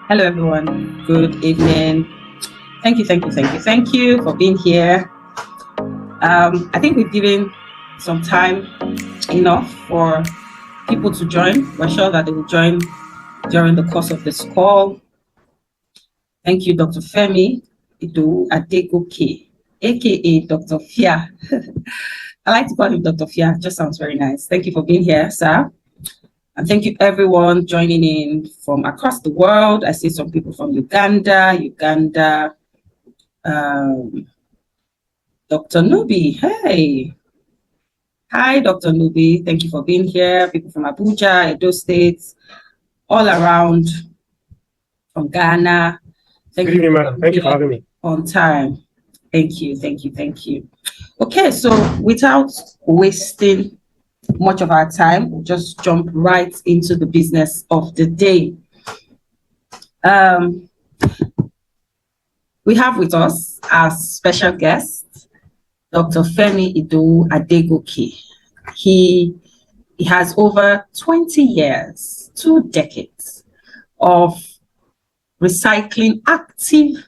Hello, everyone. Good evening. Thank you for being here. I think we've given some time enough for people to join. We're sure that they will join during the course of this call. Thank you, Dr. FEMI IDOWU-ADEGOKE, aka Dr. Fia. I like to call him Dr. Fia. It just sounds very nice. Thank you for being here, sir. And thank you everyone joining in from across the world. I see some people from Uganda, Dr. Nubi, hey. Hi, Dr. Nubi, thank you for being here. People from Abuja, Edo State, all around, from Ghana. Thank you, madam. Thank you for having me. On time. Thank you. Okay, so without wasting much of our time, we'll just jump right into the business of the day. We have with us our special guest, Dr. FEMI IDOWU-ADEGOKE. He has over 20 years, 2 decades of active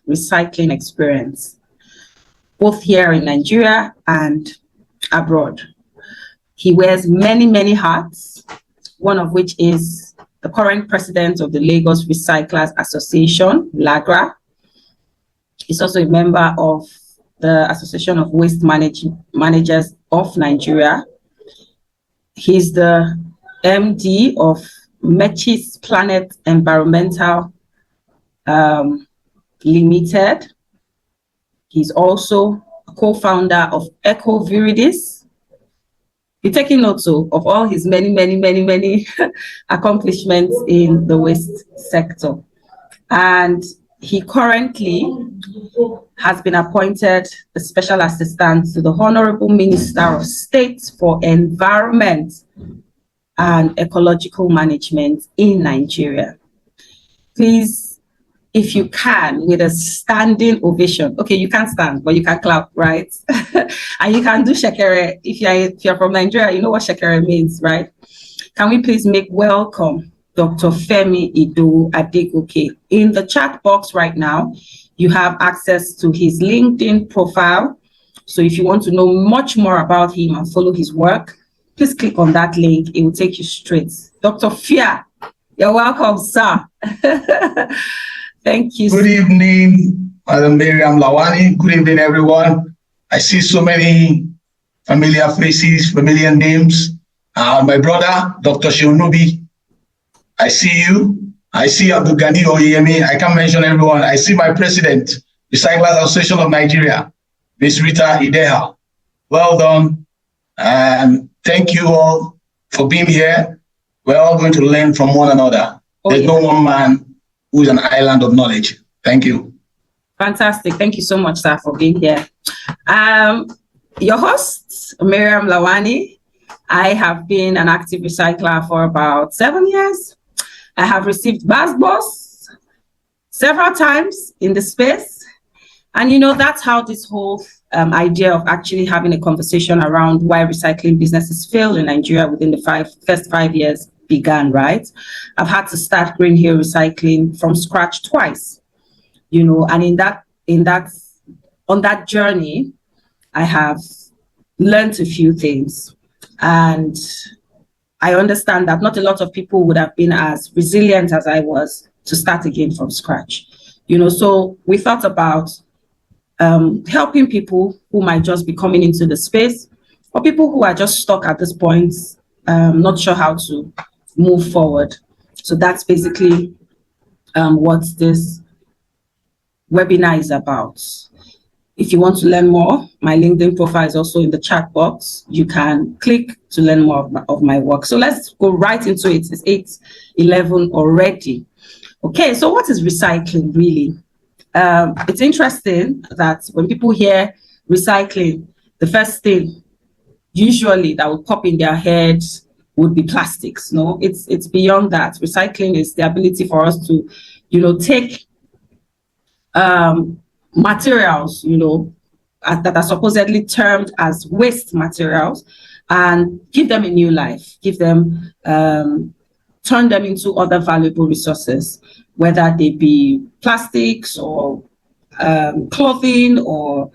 recycling experience, both here in Nigeria and abroad. He wears many hats, one of which is the current president of the Lagos Recyclers Association, LAGRA. He's also a member of the Association of Waste Managers of Nigeria. He's the MD of Mechis Planet Environmental Limited. He's also a co-founder of EcoViridis. You're taking notes of all his many accomplishments in the waste sector. And he currently has been appointed the Special Assistant to the Honorable Minister of State for Environment and Ecological Management in Nigeria. Please, if you can, with a standing ovation. Okay, you can't stand, but you can clap, right? And you can do shekere. If you're from Nigeria, you know what shekere means, right? Can we please make welcome Dr. FEMI IDOWU-ADEGOKE? In the chat box right now, you have access to his LinkedIn profile. So if you want to know much more about him and follow his work, please click on that link. It will take you straight. Dr. Fia, you're welcome, sir. Thank you. Good evening, Madam Miriam Lawani. Good evening, everyone. I see so many familiar faces, familiar names. My brother, Dr. Nubi, I see you. I see Abdul Ghani Oyemi. I can't mention everyone. I see my president, Recyclers Association of Nigeria, Ms. Rita Ideha. Well done. And thank you all for being here. We're all going to learn from one another. There's no one man who is an island of knowledge. Thank you. Fantastic. Thank you so much, sir, for being here. Your host, Miriam Lawani. I have been an active recycler for about 7 years. I have received BASBOS several times in the space. And you know, that's how this whole idea of actually having a conversation around why recycling businesses fail in Nigeria within the first 5 years began, right? I've had to start Green Hill Recycling from scratch twice, you know, and on that journey, I have learned a few things. And I understand that not a lot of people would have been as resilient as I was to start again from scratch, you know. So we thought about helping people who might just be coming into the space, or people who are just stuck at this point, not sure how to move forward. So that's basically what this webinar is about. If you want to learn more, my LinkedIn profile is also in the chat box. You can click to learn more of my work. So let's go right into it. It's 8:11 already. Okay, so what is recycling really? It's interesting that when people hear recycling, the first thing usually that would pop in their heads would be plastics. No, it's beyond that. Recycling is the ability for us to, you know, take materials, you know, that are supposedly termed as waste materials and give them a new life, give them turn them into other valuable resources, whether they be plastics or clothing or,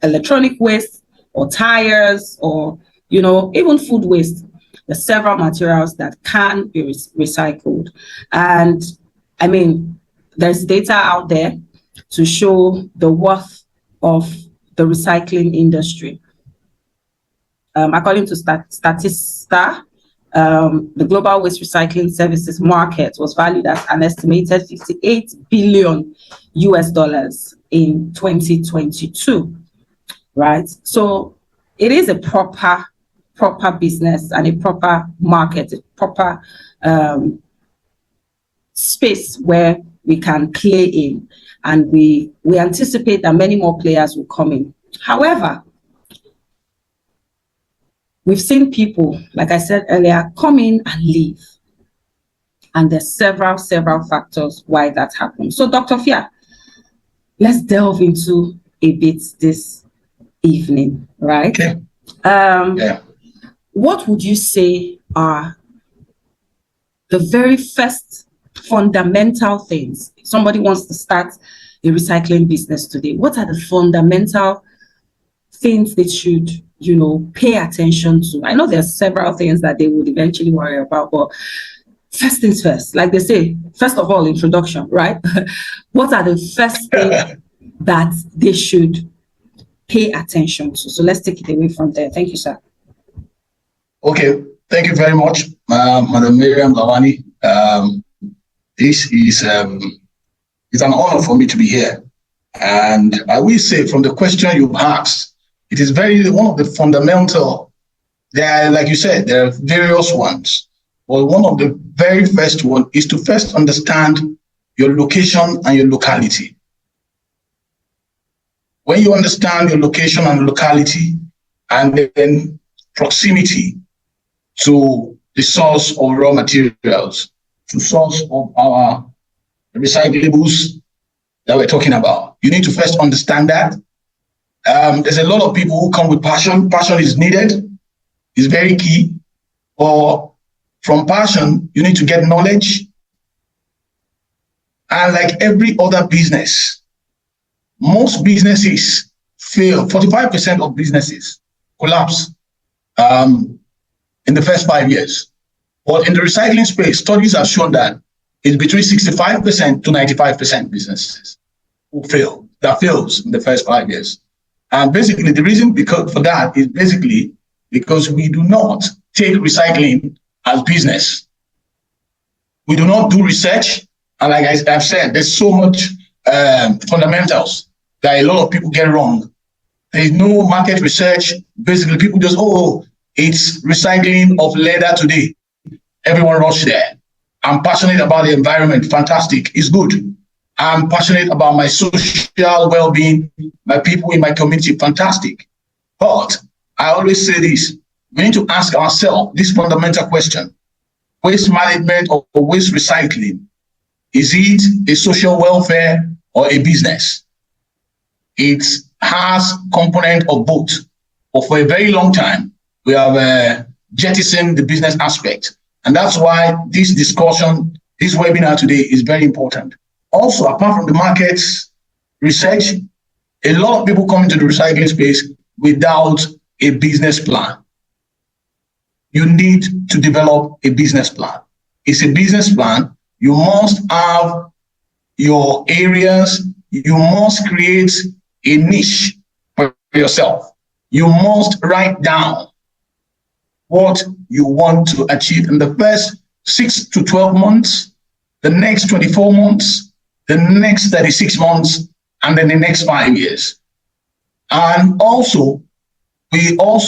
electronic waste or tires or, even food waste. There's several materials that can be recycled. And I mean, there's data out there to show the worth of the recycling industry. According to Statista, the global waste recycling services market was valued at an estimated $58 billion in 2022, right? So it is a proper business and a proper market, a proper space where we can play in, and we anticipate that many more players will come in. However, we've seen people, like I said earlier, come in and leave. And there's several factors why that happens. So Dr. Fia, let's delve into a bit this evening, right? Okay. What would you say are the very first fundamental things? If somebody wants to start a recycling business today, what are the fundamental things they should, pay attention to? I know there's several things that they would eventually worry about, but first things first, like they say, first of all, introduction, right? What are the first things that they should pay attention to? So let's take it away from there. Thank you, sir. Okay, thank you very much, Madam Miriam Lawani. This is it's an honor for me to be here. And I will say, from the question you asked, it is one of the fundamental. There are, like you said, there are various ones. But one of the very first one is to first understand your location and your locality. When you understand your location and locality, and then proximity to the source of raw materials, to source of our recyclables that we're talking about, you need to first understand that. There's a lot of people who come with passion. Passion is needed, is very key. Or from passion, you need to get knowledge. And like every other business, most businesses fail. 45% of businesses collapse in the first 5 years. But in the recycling space, studies have shown that it's between 65% to 95% businesses who fails in the first 5 years. And basically, the reason for that is basically because we do not take recycling as business. We do not do research. And like I've said, there's so much fundamentals that a lot of people get wrong. There's no market research. Basically, people just, it's recycling of leather today. Everyone rush there. I'm passionate about the environment. Fantastic. It's good. I'm passionate about my social well-being, my people in my community. Fantastic. But I always say this. We need to ask ourselves this fundamental question. Waste management or waste recycling, is it a social welfare or a business? It has component of both. But for a very long time, we have jettisoned the business aspect. And that's why this discussion, this webinar today is very important. Also, apart from the markets research, a lot of people come into the recycling space without a business plan. You need to develop a business plan. It's a business plan. You must have your areas. You must create a niche for yourself. You must write down what you want to achieve in the first 6 to 12 months, the next 24 months, the next 36 months, and then the next 5 years. And also, people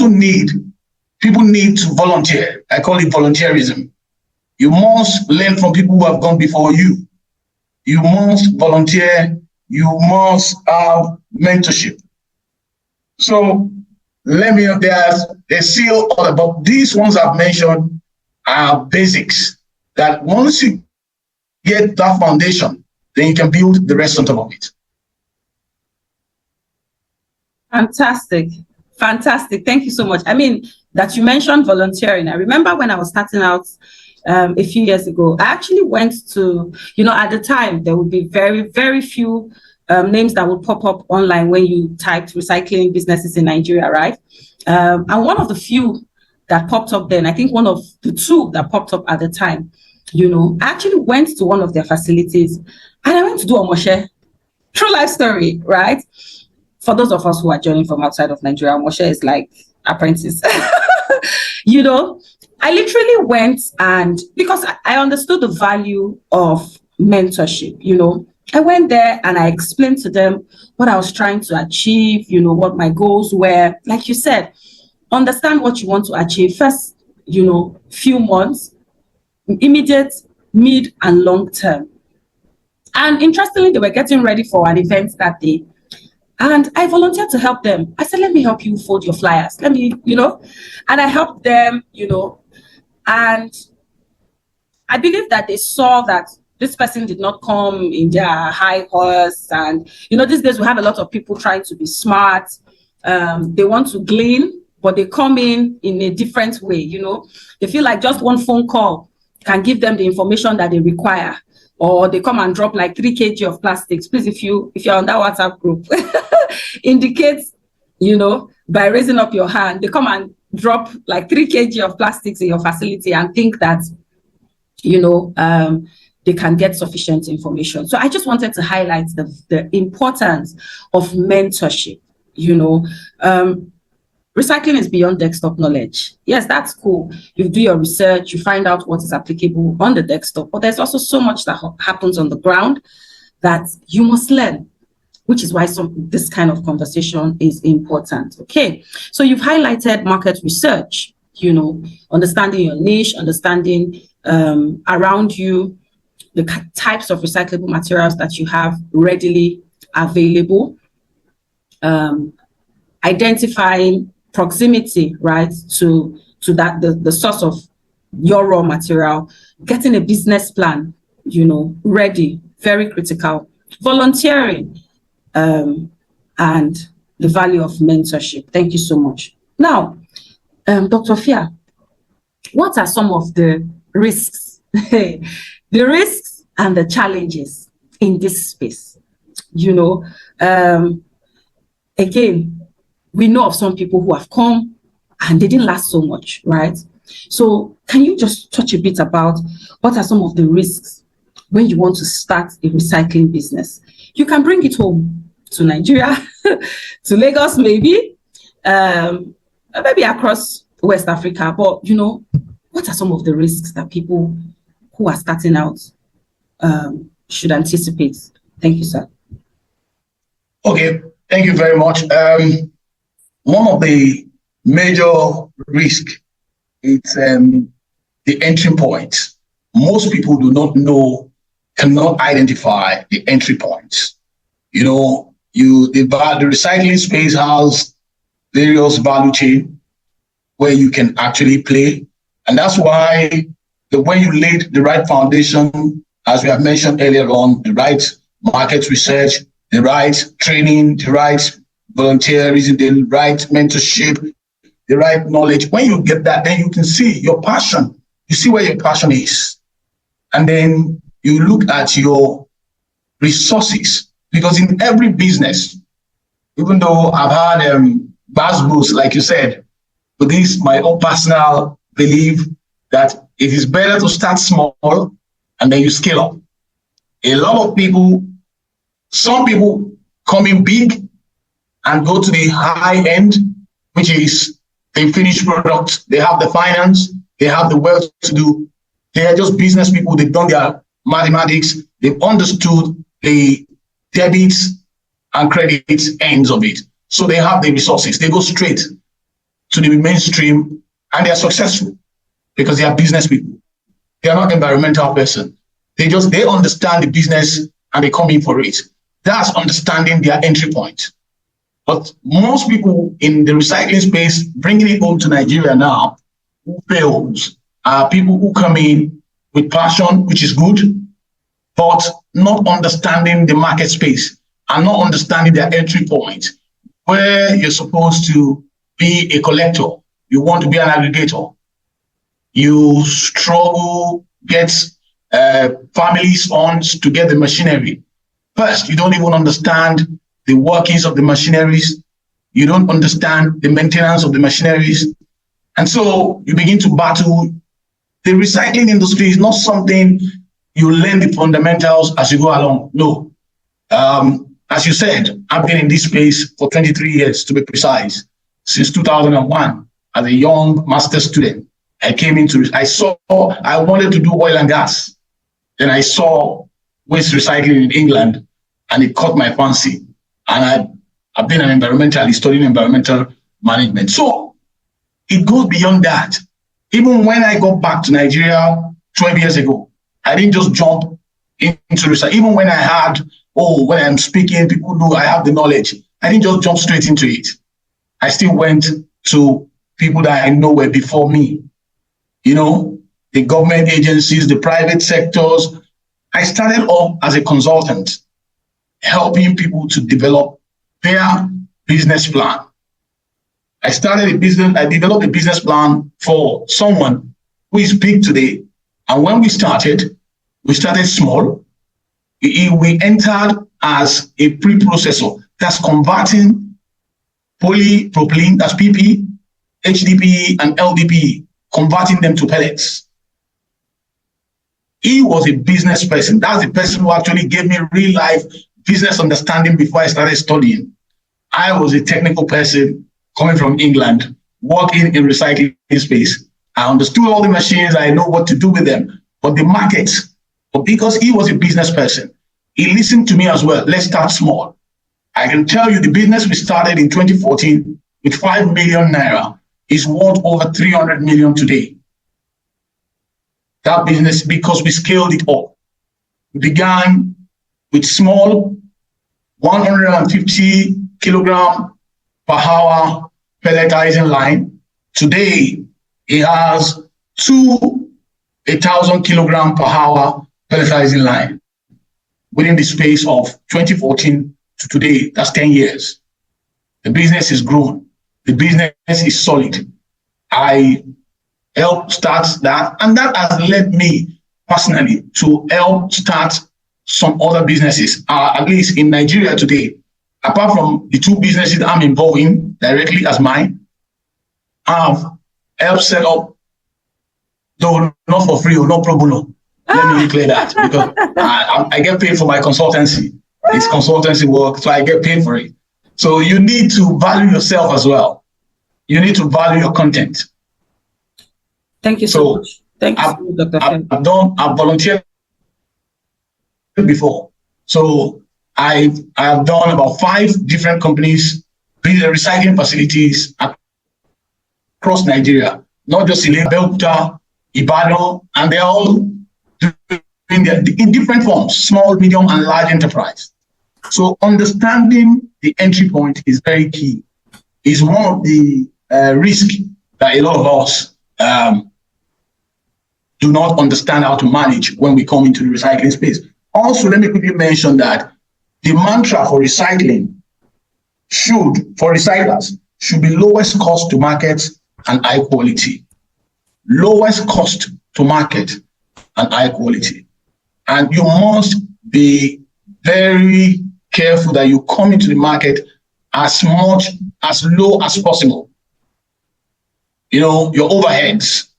need to volunteer. I call it volunteerism. You must learn from people who have gone before you. You must volunteer. You must have mentorship. So there's still other, but these ones I've mentioned are basics that once you get that foundation, then you can build the rest on top of it. Fantastic. Fantastic. Thank you so much. I mean, that you mentioned volunteering. I remember when I was starting out a few years ago, I actually went to, at the time, there would be very, very few names that would pop up online when you typed recycling businesses in Nigeria, right? And one of the few that popped up then, I think one of the two that popped up at the time, I actually went to one of their facilities and I went to do a Moshe. True life story, right? For those of us who are joining from outside of Nigeria, Moshe is like apprentice. I literally went, and because I understood the value of mentorship, I went there and I explained to them what I was trying to achieve, what my goals were. Like you said, understand what you want to achieve first, few months, immediate, mid, and long term. And interestingly, they were getting ready for an event that day. And I volunteered to help them. I said, let me help you fold your flyers. Let me, and I helped them, and I believe that they saw that this person did not come in their high horse. And, these days we have a lot of people trying to be smart. They want to glean, but they come in a different way, They feel like just one phone call can give them the information that they require. Or they come and drop like 3 kg of plastics. Please, if you're on that WhatsApp group, indicates, by raising up your hand, they come and drop like 3 kg of plastics in your facility and think that, they can get sufficient information. So I just wanted to highlight the importance of mentorship. Recycling is beyond desktop knowledge. Yes, that's cool. You do your research, you find out what is applicable on the desktop, but there's also so much that happens on the ground that you must learn, which is why this kind of conversation is important. Okay, so you've highlighted market research, understanding your niche, understanding around you, the types of recyclable materials that you have readily available, identifying proximity, right, to that the source of your raw material, getting a business plan, ready, very critical, volunteering, and the value of mentorship. Thank you so much. Now, Dr. Fia, what are some of the risks, the risks and the challenges in this space? Again, we know of some people who have come and they didn't last so much, right? So can you just touch a bit about what are some of the risks when you want to start a recycling business? You can bring it home to Nigeria, to Lagos maybe, maybe across West Africa, but what are some of the risks that people who are starting out should anticipate? Thank you, sir. Okay, thank you very much. One of the major risks is the entry point. Most people do not know, cannot identify the entry points. The recycling space has various value chain where you can actually play. And that's why when you laid the right foundation, as we have mentioned earlier on, the right market research, the right training, the right volunteerism, the right mentorship, the right knowledge. When you get that, then you can see your passion. You see where your passion is. And then you look at your resources. Because in every business, even though I've had buzz boosts, like you said, but this is my own personal belief that it is better to start small and then you scale up. A lot of people, some people come in big and go to the high end, which is the finished product. They have the finance, they have the wealth to do. They are just business people. They've done their mathematics. They've understood the debits and credits ends of it. So they have the resources. They go straight to the mainstream and they are successful because they are business people. They are not environmental person. They understand the business and they come in for it. That's understanding their entry point. But most people in the recycling space, bringing it home to Nigeria now, who fails are people who come in with passion, which is good, but not understanding the market space and not understanding their entry point, where you're supposed to be a collector, you want to be an aggregator. You struggle, get families funds to get the machinery. First, you don't even understand the workings of the machineries. You don't understand the maintenance of the machineries. And so you begin to battle. The recycling industry is not something you learn the fundamentals as you go along. No. As you said, I've been in this space for 23 years, to be precise, since 2001 as a young master's student. I wanted to do oil and gas. Then I saw waste recycling in England, and it caught my fancy. And I've been an environmentalist, studying environmental management. So it goes beyond that. Even when I got back to Nigeria 12 years ago, I didn't just jump into research. Even when I had, when I'm speaking, people know I have the knowledge. I didn't just jump straight into it. I still went to people that I know were before me. You know, the government agencies, the private sectors. I started off as a consultant, helping people to develop their business plan. I developed a business plan for someone who is big today. And when we started small. We entered as a preprocessor that's converting polypropylene, that's PP, HDPE, and LDPE, converting them to pellets. He was a business person. That's the person who actually gave me real life business understanding before I started studying. I was a technical person coming from England, working in recycling space. I understood all the machines. I know what to do with them. But the market, but because he was a business person, he listened to me as well. Let's start small. I can tell you the business we started in 2014 with 5 million naira is worth over 300 million today. That business, because we scaled it up. We began with small 150 kilogram per hour pelletizing line. Today, it has 1,000 kilogram per hour pelletizing line. Within the space of 2014 to today, that's 10 years. The business is grown. The business is solid. I helped start that, and that has led me personally to help start some other businesses, at least in Nigeria today. Apart from the two businesses I'm involved in directly as mine, I've helped set up, though not for free or not pro bono. Let me declare that, because I get paid for my consultancy. It's consultancy work, so I get paid for it. So you need to value yourself as well. You need to value your content. Thank you so much. Thank you so much, Dr. I've volunteered before. So I have done about 5 different companies, recycling facilities across Nigeria, not just in Belta, Ibadan, and they're all in different forms, small, medium, and large enterprise. So understanding the entry point is very key. It's one of the risks that a lot of us do not understand how to manage when we come into the recycling space. Also, let me quickly mention that the mantra for recycling for recyclers should be lowest cost to market and high quality. Lowest cost to market and high quality. And you must be very careful that you come into the market as low as possible. You know, your overheads,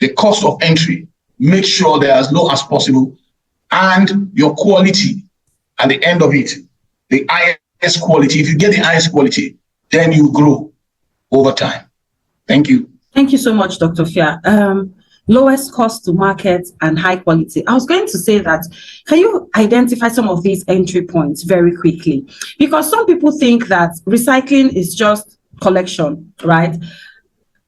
the cost of entry, make sure they're as low as possible, and your quality at the end of it, the highest quality. If you get the highest quality, then you grow over time. Thank you. Thank you so much, Dr. Fia. Lowest cost to market and high quality. I was going to say that, can you identify some of these entry points very quickly? Because some people think that recycling is just collection, right?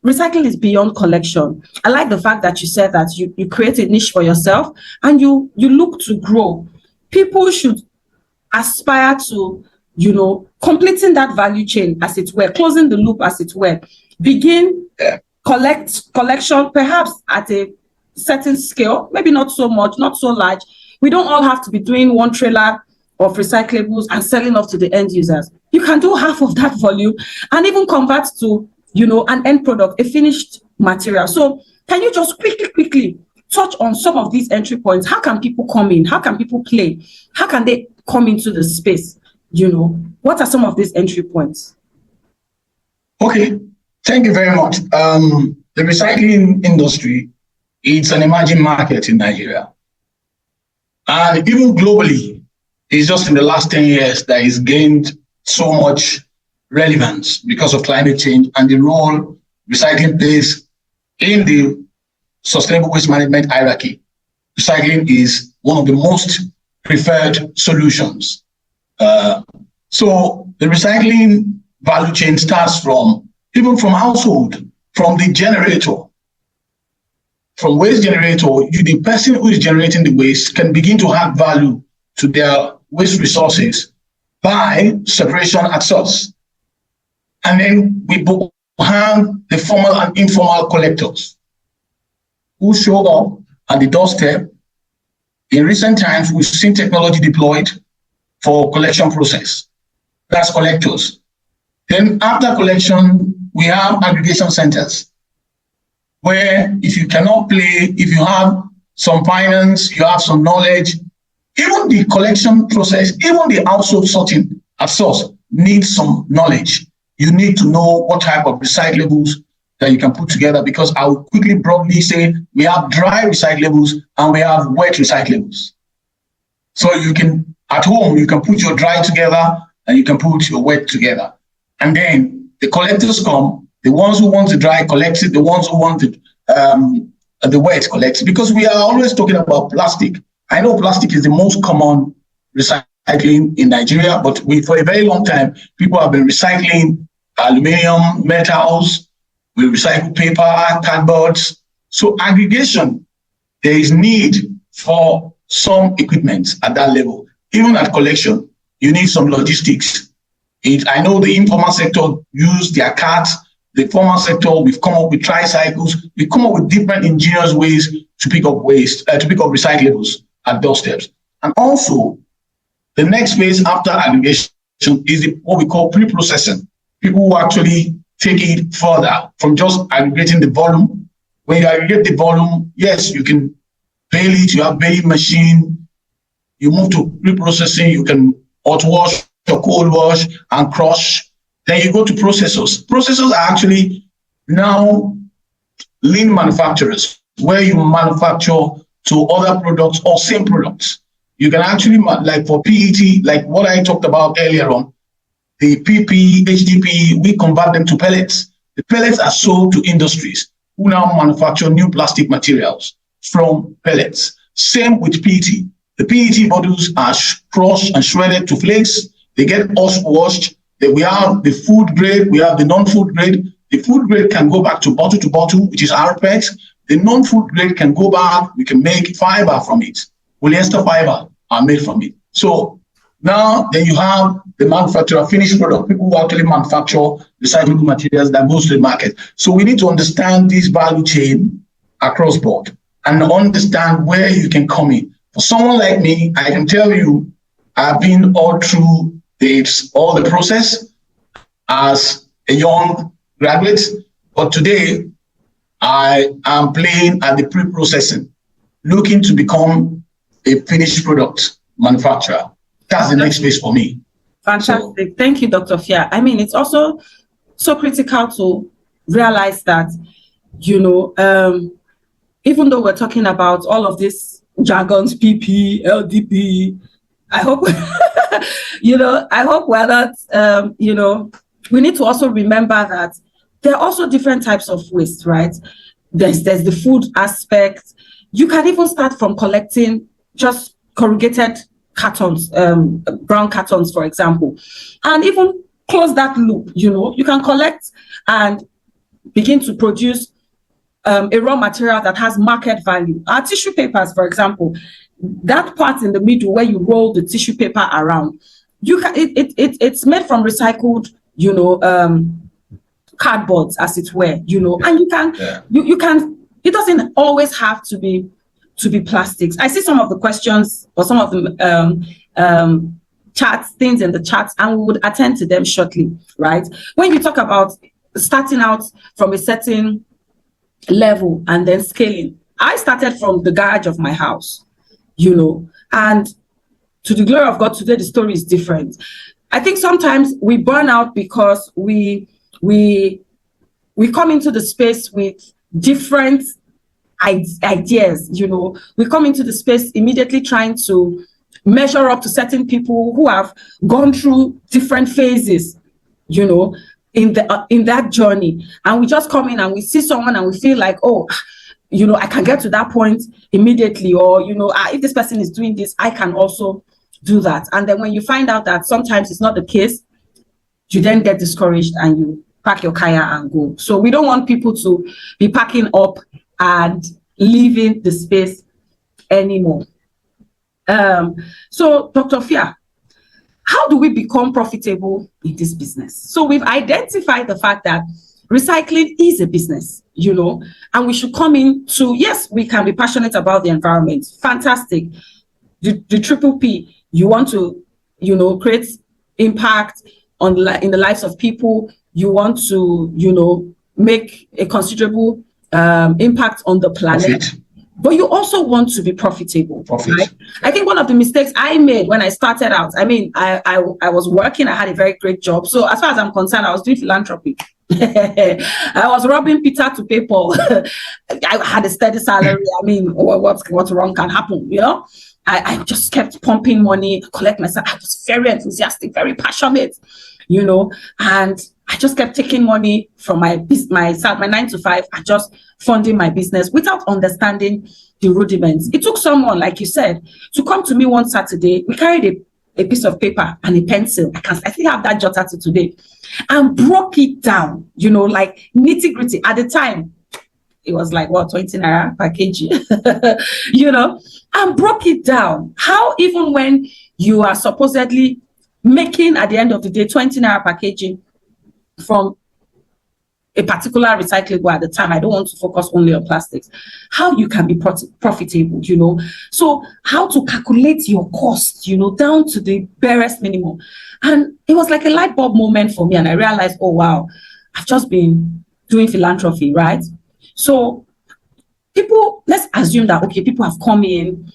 Recycling is beyond collection. I like the fact that you said that you create a niche for yourself and you look to grow. People should aspire to, completing that value chain, as it were, closing the loop, as it were. Begin collection, perhaps at a certain scale, maybe not so much, not so large. We don't all have to be doing 1 trailer of recyclables and selling off to the end users. You can do half of that volume and even convert to an end product, a finished material. So can you just quickly touch on some of these entry points? How can people come in? How can people play? How can they come into the space? What are some of these entry points? Okay, thank you very much. The recycling industry, it's an emerging market in Nigeria. And even globally, it's just in the last 10 years that it's gained so much relevance because of climate change and the role recycling plays in the sustainable waste management hierarchy. Recycling is one of the most preferred solutions. So the recycling value chain starts even from household, from the generator. From waste generator, the person who is generating the waste can begin to add value to their waste resources by separation at source. And then we have the formal and informal collectors who show up at the doorstep. In recent times, we've seen technology deployed for collection process. That's collectors. Then after collection, we have aggregation centers, where if you cannot play, if you have some finance, you have some knowledge, even the collection process, even the household sorting at source needs some knowledge. You need to know what type of recyclables that you can put together, because I will quickly broadly say we have dry recyclables and we have wet recyclables. So you can, at home, you can put your dry together and you can put your wet together. And then the collectors come, the ones who want the dry collect it, the ones who want the wet collect it, because we are always talking about plastic. I know plastic is the most common recycling in Nigeria, but for a very long time, people have been recycling aluminum, metals, we recycle paper, cardboards. So aggregation, there is need for some equipment at that level. Even at collection, you need some logistics. I know the informal sector use their carts. The formal sector, we've come up with tricycles. We've come up with different ingenious ways to pick up waste, to pick up recyclables at doorsteps. And also, the next phase after aggregation is what we call pre-processing. People who actually take it further from just aggregating the volume. When you aggregate the volume, yes, you can bale it, you have baling machine. You move to pre-processing, you can hot wash or cold wash and crush. Then you go to processors. Processors are actually now lean manufacturers, where you manufacture to other products or same products. You can actually, like for PET, like what I talked about earlier on, the PP, HDPE, we convert them to pellets. The pellets are sold to industries who now manufacture new plastic materials from pellets. Same with PET. The PET bottles are crushed and shredded to flakes. They get washed. We have the food grade, we have the non-food grade. The food grade can go back to bottle, which is rPET. The non-food grade can go back, we can make fiber from it. Polyester fiber are made from it. So now then you have the manufacturer finished product, people who actually manufacture recyclable materials that goes to the market. So we need to understand this value chain across board and understand where you can come in. For someone like me, I can tell you, I've been all through all the process as a young graduate, but today I am playing at the pre-processing, looking to become a finished product manufacturer. That's the next phase for me. Fantastic. Thank you, Dr. Fia. I mean, it's also so critical to realize that, even though we're talking about all of these jargons, PP, LDP, I hope, I hope we're not, we need to also remember that there are also different types of waste, right? There's the food aspect. You can even start from collecting just corrugated cartons, brown cartons, for example, and even close that loop. You can collect and begin to produce a raw material that has market value. Our tissue papers, for example, that part in the middle where you roll the tissue paper around, it's made from recycled, cardboards, as it were, and you can. It doesn't always have to be plastics. I see some of the questions or some of the things in the chats, and we would attend to them shortly, right? When you talk about starting out from a certain level and then scaling. I started from the garage of my house, you know, and to the glory of God, today the story is different. I think sometimes we burn out because we come into the space with different ideas, you know. We come into the space immediately trying to measure up to certain people who have gone through different phases, you know, in that journey. And we just come in and we see someone and we feel like, oh, you know, I can get to that point immediately, or, you know, if this person is doing this, I can also do that. And then when you find out that sometimes it's not the case, you then get discouraged and you pack your kaya and go. So we don't want people to be packing up and leaving the space anymore. So Dr. Fia, how do we become profitable in this business? So we've identified the fact that recycling is a business, you know, and we should come into, yes, we can be passionate about the environment. Fantastic. The triple P, you want to, you know, create impact in the lives of people. You want to, you know, make a considerable impact on the planet. Profit. But you also want to be profitable. Profit. Right? I think one of the mistakes I made when I started out, I mean, I was working, I had a very great job. So as far as I'm concerned, I was doing philanthropy. I was robbing Peter to pay Paul. I had a steady salary. I mean, what's wrong can happen, you know? I just kept pumping money, collect myself. I was very enthusiastic, very passionate, you know, and I just kept taking money from my 9 to 5 and just funding my business without understanding the rudiments. It took someone, like you said, to come to me one Saturday. We carried a piece of paper and a pencil. I still have that jotter to today, and broke it down, you know, like nitty gritty. At the time, it was like, what, 20 naira per kg, you know, and broke it down. How even when you are supposedly making, at the end of the day, 20 naira per kg from a particular recyclable at the time, I don't want to focus only on plastics, how you can be profitable, you know. So how to calculate your cost, you know, down to the barest minimum. And it was like a light bulb moment for me. And I realized, oh, wow, I've just been doing philanthropy, right? So people, let's assume that, okay, people have come in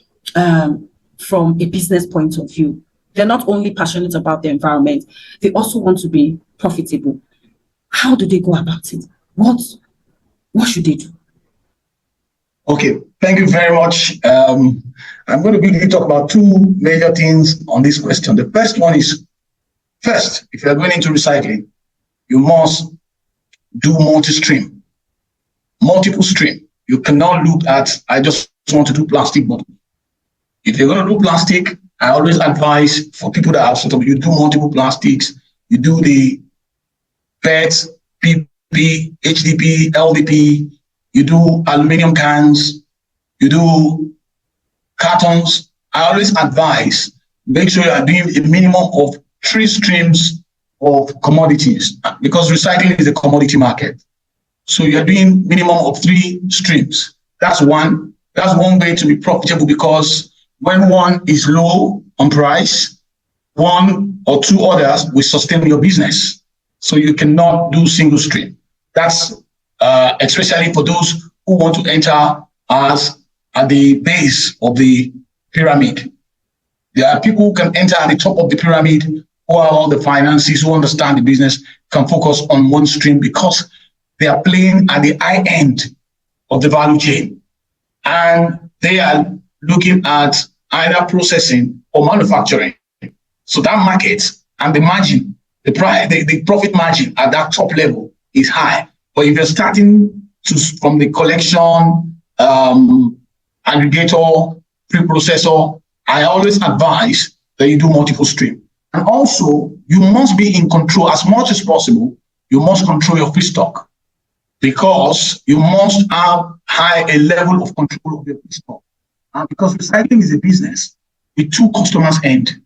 from a business point of view. They're not only passionate about the environment, they also want to be profitable. How do they go about it? What should they do? Okay, thank you very much. I'm going to quickly talk about two major things on this question. The first one is, first, if you're going into recycling, you must do multiple stream. You cannot look at, I just want to do plastic bottle. If you're going to do plastic, I always advise for people that are sort of, you do multiple plastics, you do the PET, PP, HDP, LDP, you do aluminum cans, you do cartons. I always advise, make sure you are doing a minimum of 3 streams of commodities, because recycling is a commodity market. So you're doing minimum of 3 streams. That's one way to be profitable, because when one is low on price, 1 or 2 others will sustain your business. So you cannot do single stream. That's especially for those who want to enter as at the base of the pyramid. There are people who can enter at the top of the pyramid, who have all the finances, who understand the business, can focus on one stream because they are playing at the high end of the value chain. And they are looking at either processing or manufacturing. So that market and the margin, the profit margin at that top level is high. But if you're starting from the collection, aggregator, pre-processor, I always advise that you do multiple stream. And also, you must be in control as much as possible. You must control your feedstock, because you must have a level of control of your feedstock. And because recycling is a business, the 2 customers end.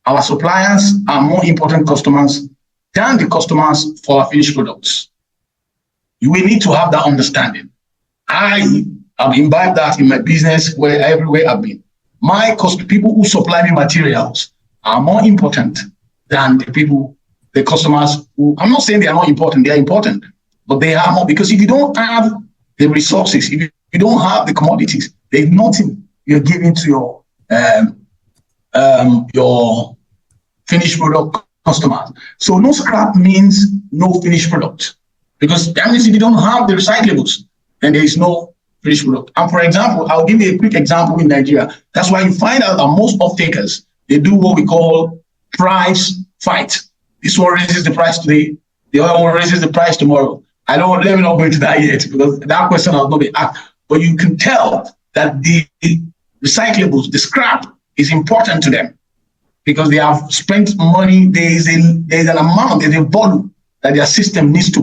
Our suppliers are more important customers than the customers for our finished products. You will need to have that understanding. I have imbibed that in my business everywhere I've been. People who supply me materials are more important than the people the customers who, I'm not saying they are not important, they are important, but they are more, because if you don't have the resources, if you don't have the commodities, there's nothing you're giving to your finished product customers. So no scrap means no finished product, because that means if you don't have the recyclables, then there is no finished product. And for example, I'll give you a quick example in Nigeria. That's why you find out that most off-takers, they do what we call price fight. This one raises the price today, the other one raises the price tomorrow. Let me not go into that yet, because that question has not been asked. But you can tell that the recyclables, the scrap, is important to them, because they have spent money. There's an amount, there's a volume that their system needs to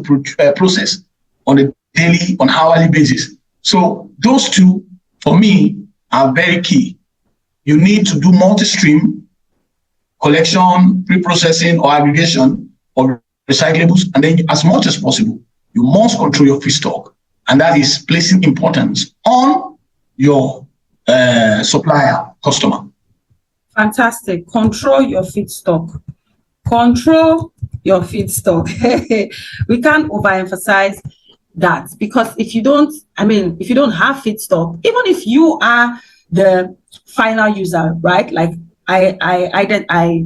process on a daily, on hourly basis. So those two, for me, are very key. You need to do multi-stream collection, pre-processing, or aggregation of recyclables, and then as much as possible, you must control your feedstock, and that is placing importance on your supplier, customer. Fantastic. Control your feedstock. Control your feedstock. We can't overemphasize that, because if you don't have feedstock, even if you are the final user, right? Like I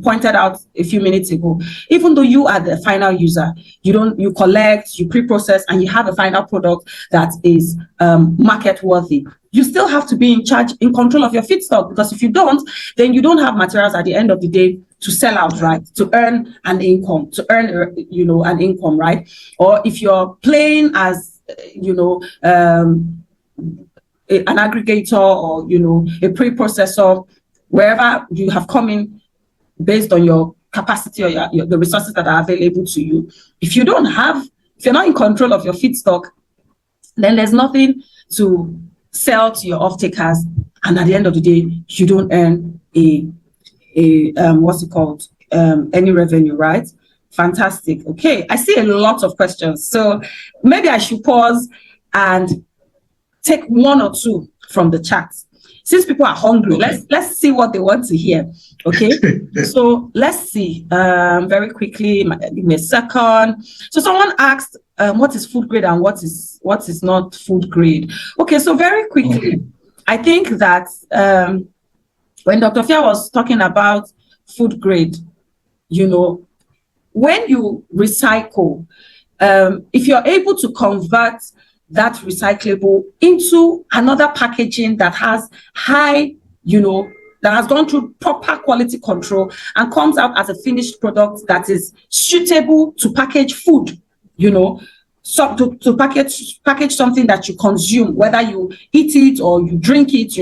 pointed out a few minutes ago, even though you are the final user, you collect, you pre-process, and you have a final product that is market worthy, you still have to be in control of your feedstock, because if you don't, then you don't have materials at the end of the day to sell out, right? To earn an income, an income, right? Or if you're playing as, an aggregator, or, a pre-processor, wherever you have come in based on your capacity or the resources that are available to you. If you're not in control of your feedstock, then there's nothing to sell to your off-takers, and at the end of the day, you don't earn any revenue, right? Fantastic. Okay, I see a lot of questions, so maybe I should pause and take one or two from the chat. Since people are hungry, okay, let's see what they want to hear. Okay, so let's see very quickly. Give me a second. So someone asked, what is food grade and what is not food grade? Okay, so very quickly, I think that when Dr. Fia was talking about food grade, when you recycle, if you're able to convert that recyclable into another packaging that has high, that has gone through proper quality control and comes out as a finished product that is suitable to package food, so to package something that you consume, whether you eat it or you drink it,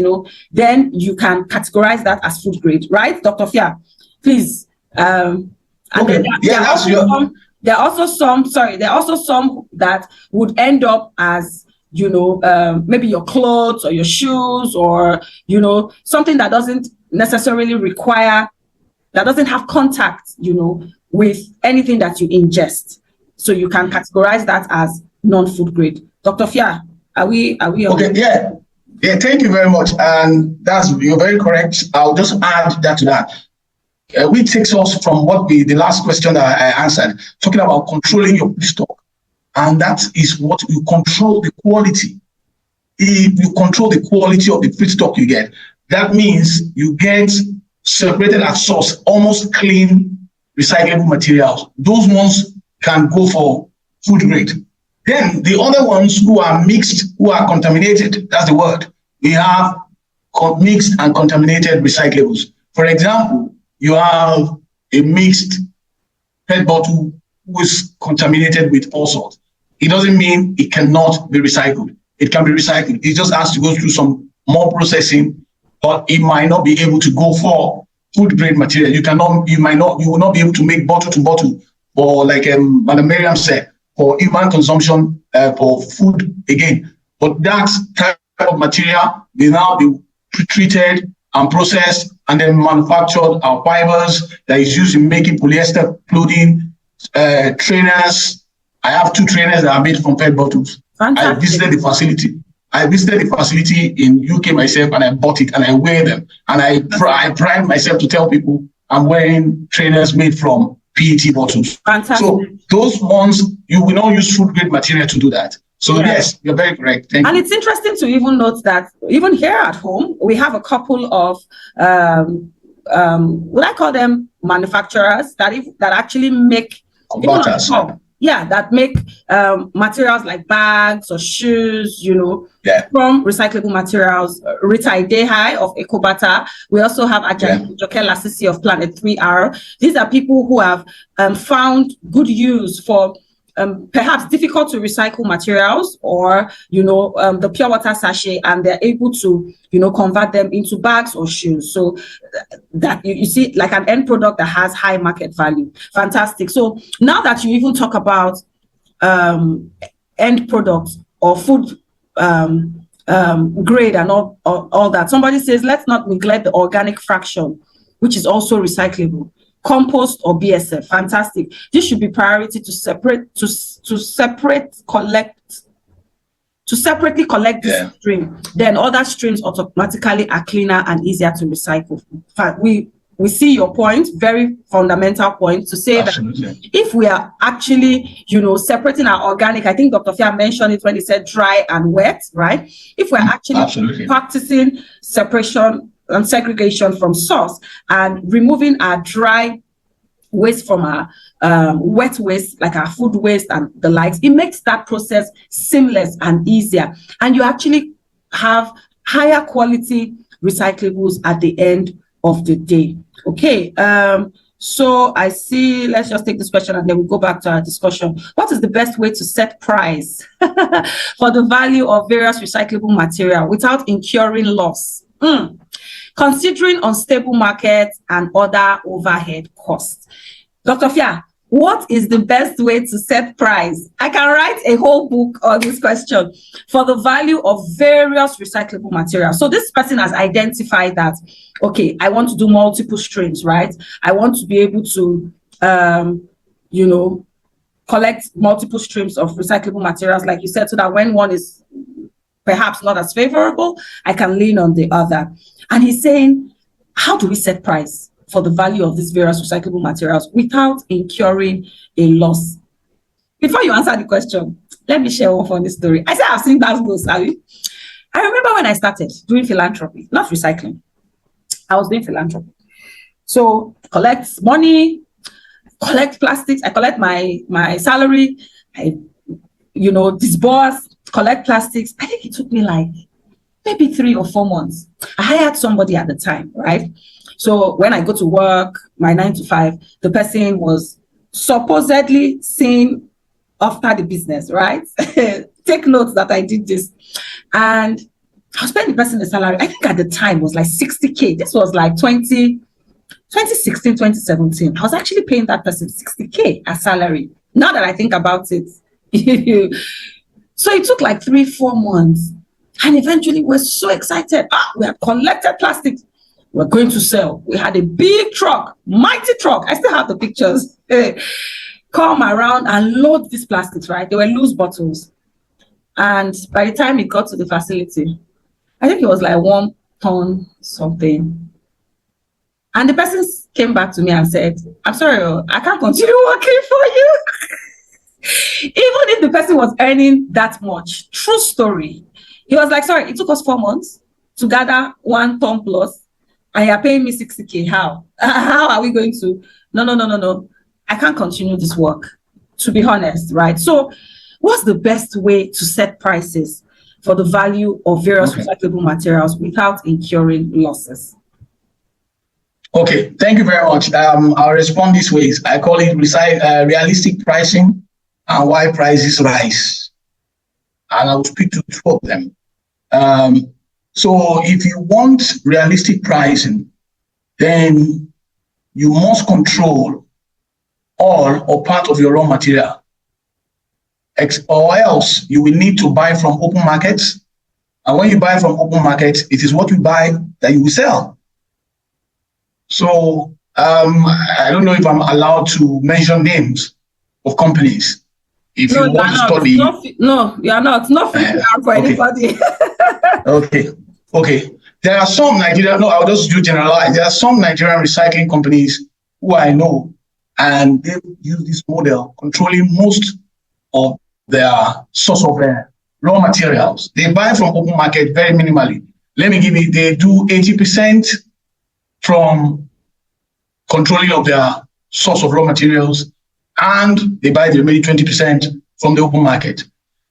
then you can categorize that as food grade, right, Dr. Fia? Please. And okay. then there are also some that would end up as, maybe your clothes or your shoes, or, something that doesn't necessarily require, that doesn't have contact, with anything that you ingest. So you can categorize that as non-food grade. Dr. Fia, are we okay? Yeah, thank you very much. And you're very correct. I'll just add that to that. Which takes us from the last question that I answered, talking about controlling your feedstock. And that is what you control, the quality. If you control the quality of the feedstock you get, that means you get separated at source, almost clean, recyclable materials. Those ones can go for food grade. Then the other ones who are mixed, who are contaminated, that's the word. We have mixed and contaminated recyclables. For example, you have a mixed PET bottle who is contaminated with all sorts. It doesn't mean it cannot be recycled. It can be recycled. It just has to go through some more processing, but it might not be able to go for food grade material. You will not be able to make bottle to bottle, or like Madam Miriam said, for human consumption, for food again. But that type of material will now be treated and processed and then manufactured our fibers that is used in making polyester clothing, trainers. I have 2 trainers that are made from PET bottles. Fantastic. I visited the facility in UK myself, and I bought it and I wear them. And I pride myself to tell people I'm wearing trainers made from PET bottles. Fantastic. So those ones, you will not use food grade material to do that. So yes, you're very correct. Thank you. It's interesting to even note that even here at home, we have a couple of, would I call them manufacturers that actually make, Converters. that make materials like bags or shoes, from recyclable materials. Rita Idehai of Ecobata. We also have Adegoke Lasisi of Planet 3R. These are people who have found good use for perhaps difficult to recycle materials, or the pure water sachet, and they're able to convert them into bags or shoes, so that you see like an end product that has high market value. Fantastic. So now that you even talk about end products or food grade and all that, somebody says let's not neglect the organic fraction, which is also recyclable. Compost or BSF. Fantastic. This should be priority to separately collect this stream. Then other streams automatically are cleaner and easier to recycle. We see your point, very fundamental point, to say that if we are actually, separating our organic, I think Dr. Fia mentioned it when he said dry and wet, right? If we're actually practicing separation and segregation from source and removing our dry waste from our wet waste, like our food waste and the likes, it makes that process seamless and easier. And you actually have higher quality recyclables at the end of the day. Okay. So I see, let's just take this question and then we'll go back to our discussion. What is the best way to set price for the value of various recyclable material without incurring loss? Considering unstable markets and other overhead costs. Dr. Fia, what is the best way to set price? I can write a whole book on this question for the value of various recyclable materials. So this person has identified that, okay, I want to do multiple streams, right? I want to be able to, collect multiple streams of recyclable materials, like you said, so that when one is perhaps not as favorable, I can lean on the other. And he's saying, how do we set price for the value of these various recyclable materials without incurring a loss? Before you answer the question, let me share one funny story. I said I've seen that go, Sally. I remember when I started doing philanthropy, not recycling. I was doing philanthropy. So collect money, collect plastics. I collect my salary. I, disburse, collect plastics. I think it took me like maybe 3 or 4 months. I hired somebody at the time, right? So when I go to work, my 9 to 5, the person was supposedly seeing after the business, right? Take notes that I did this. And I was paying the person the salary. I think at the time was like 60K. This was like 2016, 2017. I was actually paying that person 60K as salary. Now that I think about it. So it took like 3-4 months. And eventually we're so excited. We had collected plastics. We're going to sell. We had a big truck, mighty truck. I still have the pictures. Come around and load these plastics, right? They were loose bottles. And by the time it got to the facility, I think it was like 1 ton something. And the person came back to me and said, I'm sorry, I can't continue working for you. Even if the person was earning that much. True story. He was like, sorry, it took us 4 months to gather 1 ton plus, and you're paying me 60K. How? How are we going to? No. I can't continue this work, to be honest, right? So what's the best way to set prices for the value of various recyclable materials without incurring losses? Okay, thank you very much. I'll respond this way. I call it realistic pricing and why prices rise. And I will speak to 2 of them. So if you want realistic pricing, then you must control all or part of your raw material, or else you will need to buy from open markets. And when you buy from open markets, it is what you buy that you will sell. So I don't know if I'm allowed to mention names of companies. If you want to study, no, you are not. Not for anybody. Okay. There are some Nigerian, no, I'll just do generalize. There are some Nigerian recycling companies who I know, and they use this model, controlling most of their source of raw materials. They buy from open market very minimally. Let me give you, they do 80% from controlling of their source of raw materials, and they buy the remaining 20% from the open market.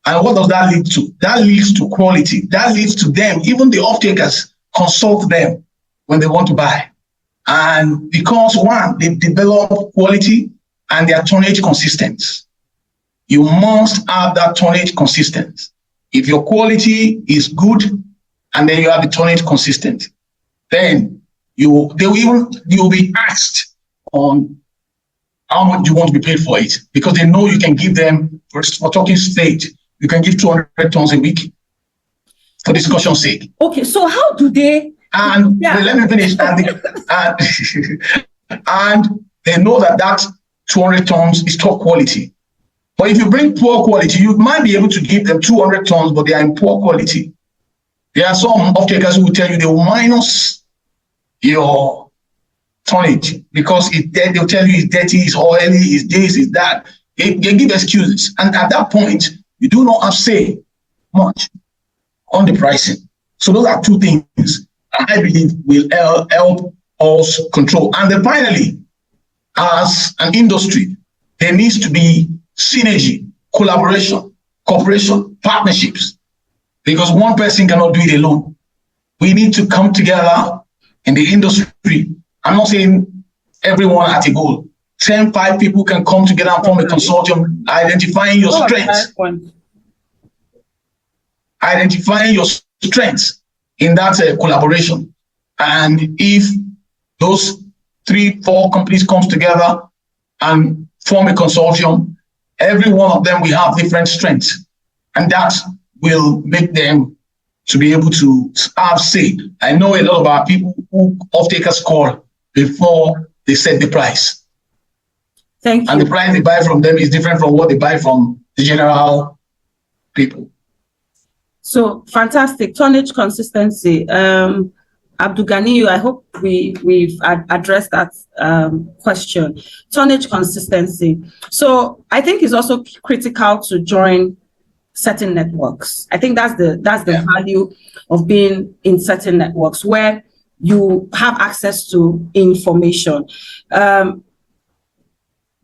And what does that lead to? That leads to quality. That leads to them, even the off-takers consult them when they want to buy. And because one, they develop quality and their tonnage consistent. You must have that tonnage consistent. If your quality is good and then you have the tonnage consistent, then you'll be asked on how much you want to be paid for it, because they know you can give them, for talking state, you can give 200 tons a week for discussion's sake. Okay, so how do they? And let me finish. And they know that 200 tons is top quality. But if you bring poor quality, you might be able to give them 200 tons, but they are in poor quality. There are some off-takers who will tell you they will minus your tonnage because they'll tell you it's dirty, it's oily, it's this, it's that. They give excuses. And at that point, you do not have say much on the pricing. So those are two things I believe will help us control. And then finally, as an industry, there needs to be synergy, collaboration, cooperation, partnerships, because one person cannot do it alone. We need to come together in the industry. I'm not saying everyone at a goal. 5 people can come together and form a consortium, identifying your strengths. Identifying your strengths in that collaboration. And if those 3-4 companies comes together and form a consortium, every one of them will have different strengths. And that will make them to be able to have say. I know a lot of our people who off-takers call before they set the price. Thank you. And the price they buy from them is different from what they buy from the general people. So fantastic. Tonnage consistency. Abdul-Ganiyu, I hope we've addressed that question. Tonnage consistency. So I think it's also critical to join certain networks. I think that's the value of being in certain networks where you have access to information.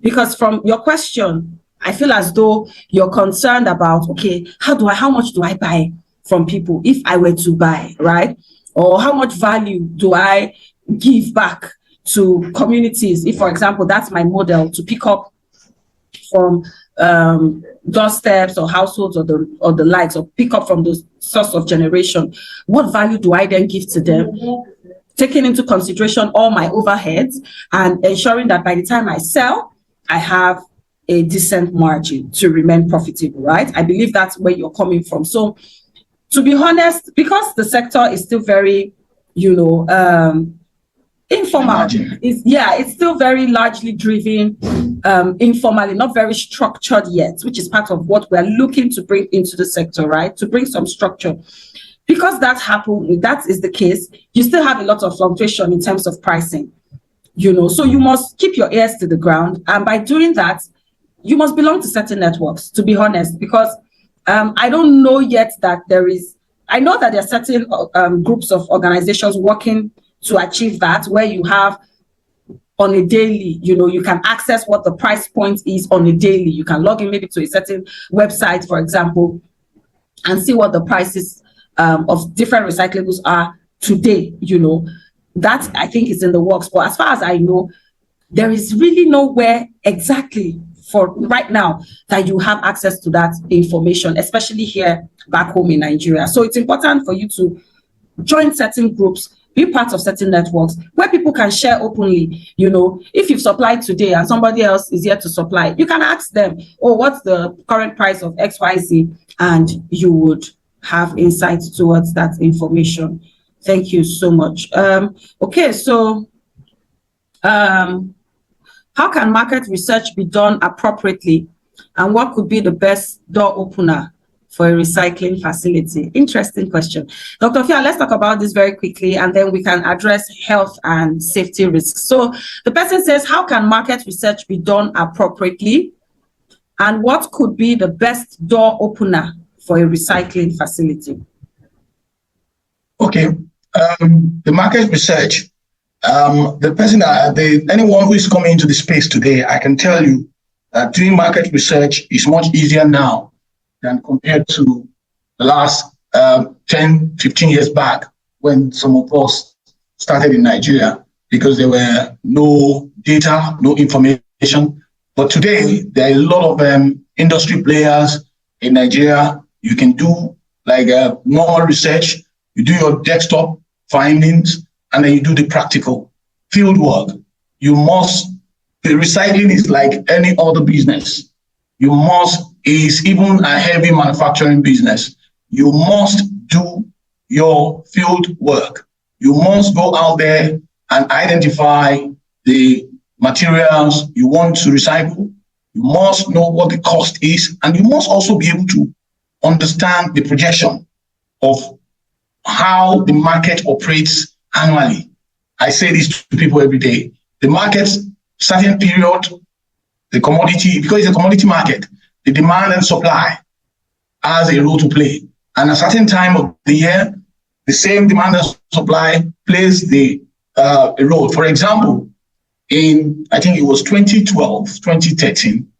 Because from your question, I feel as though you're concerned about, okay, how much do I buy from people if I were to buy, right? Or how much value do I give back to communities? If, for example, that's my model, to pick up from doorsteps or households or the likes, or pick up from the source of generation, what value do I then give to them? Taking into consideration all my overheads and ensuring that by the time I sell, I have a decent margin to remain profitable, right? I believe that's where you're coming from. So to be honest, because the sector is still very, informal, it's still very largely driven informally, not very structured yet, which is part of what we're looking to bring into the sector, right? To bring some structure. Because that is the case, you still have a lot of fluctuation in terms of pricing, so you must keep your ears to the ground. And by doing that, you must belong to certain networks, to be honest, because I don't know yet that I know that there are certain groups of organizations working to achieve that, where you have on a daily, you can access what the price point is on a daily. You can log in maybe to a certain website, for example, and see what the prices of different recyclables are today, That I think is in the works. But as far as I know, there is really nowhere exactly for right now that you have access to that information, especially here back home in Nigeria. So it's important for you to join certain groups, be part of certain networks where people can share openly. If you've supplied today and somebody else is here to supply, you can ask them, oh, what's the current price of XYZ? And you would have insights towards that information. Thank you so much. Okay, so how can market research be done appropriately, and what could be the best door opener for a recycling facility? Interesting question. Dr. Fia, let's talk about this very quickly, and then we can address health and safety risks. So the person says, how can market research be done appropriately? And what could be the best door opener for a recycling facility? Okay, the market research, the person, anyone who is coming into the space today, I can tell you that doing market research is much easier now than compared to the last 10, 15 years back when some of us started in Nigeria, because there were no data, no information. But today, there are a lot of industry players in Nigeria. You can do like normal research, you do your desktop findings, and then you do the practical field work. The recycling is like any other business. Is even a heavy manufacturing business. You must do your field work. You must go out there and identify the materials you want to recycle. You must know what the cost is, and you must also be able to understand the projection of how the market operates annually. I say this to people every day. The market, certain period, the commodity, because it's a commodity market, the demand and supply has a role to play. And at a certain time of the year, the same demand and supply plays a role. For example, in, I think it was 2012, 2013,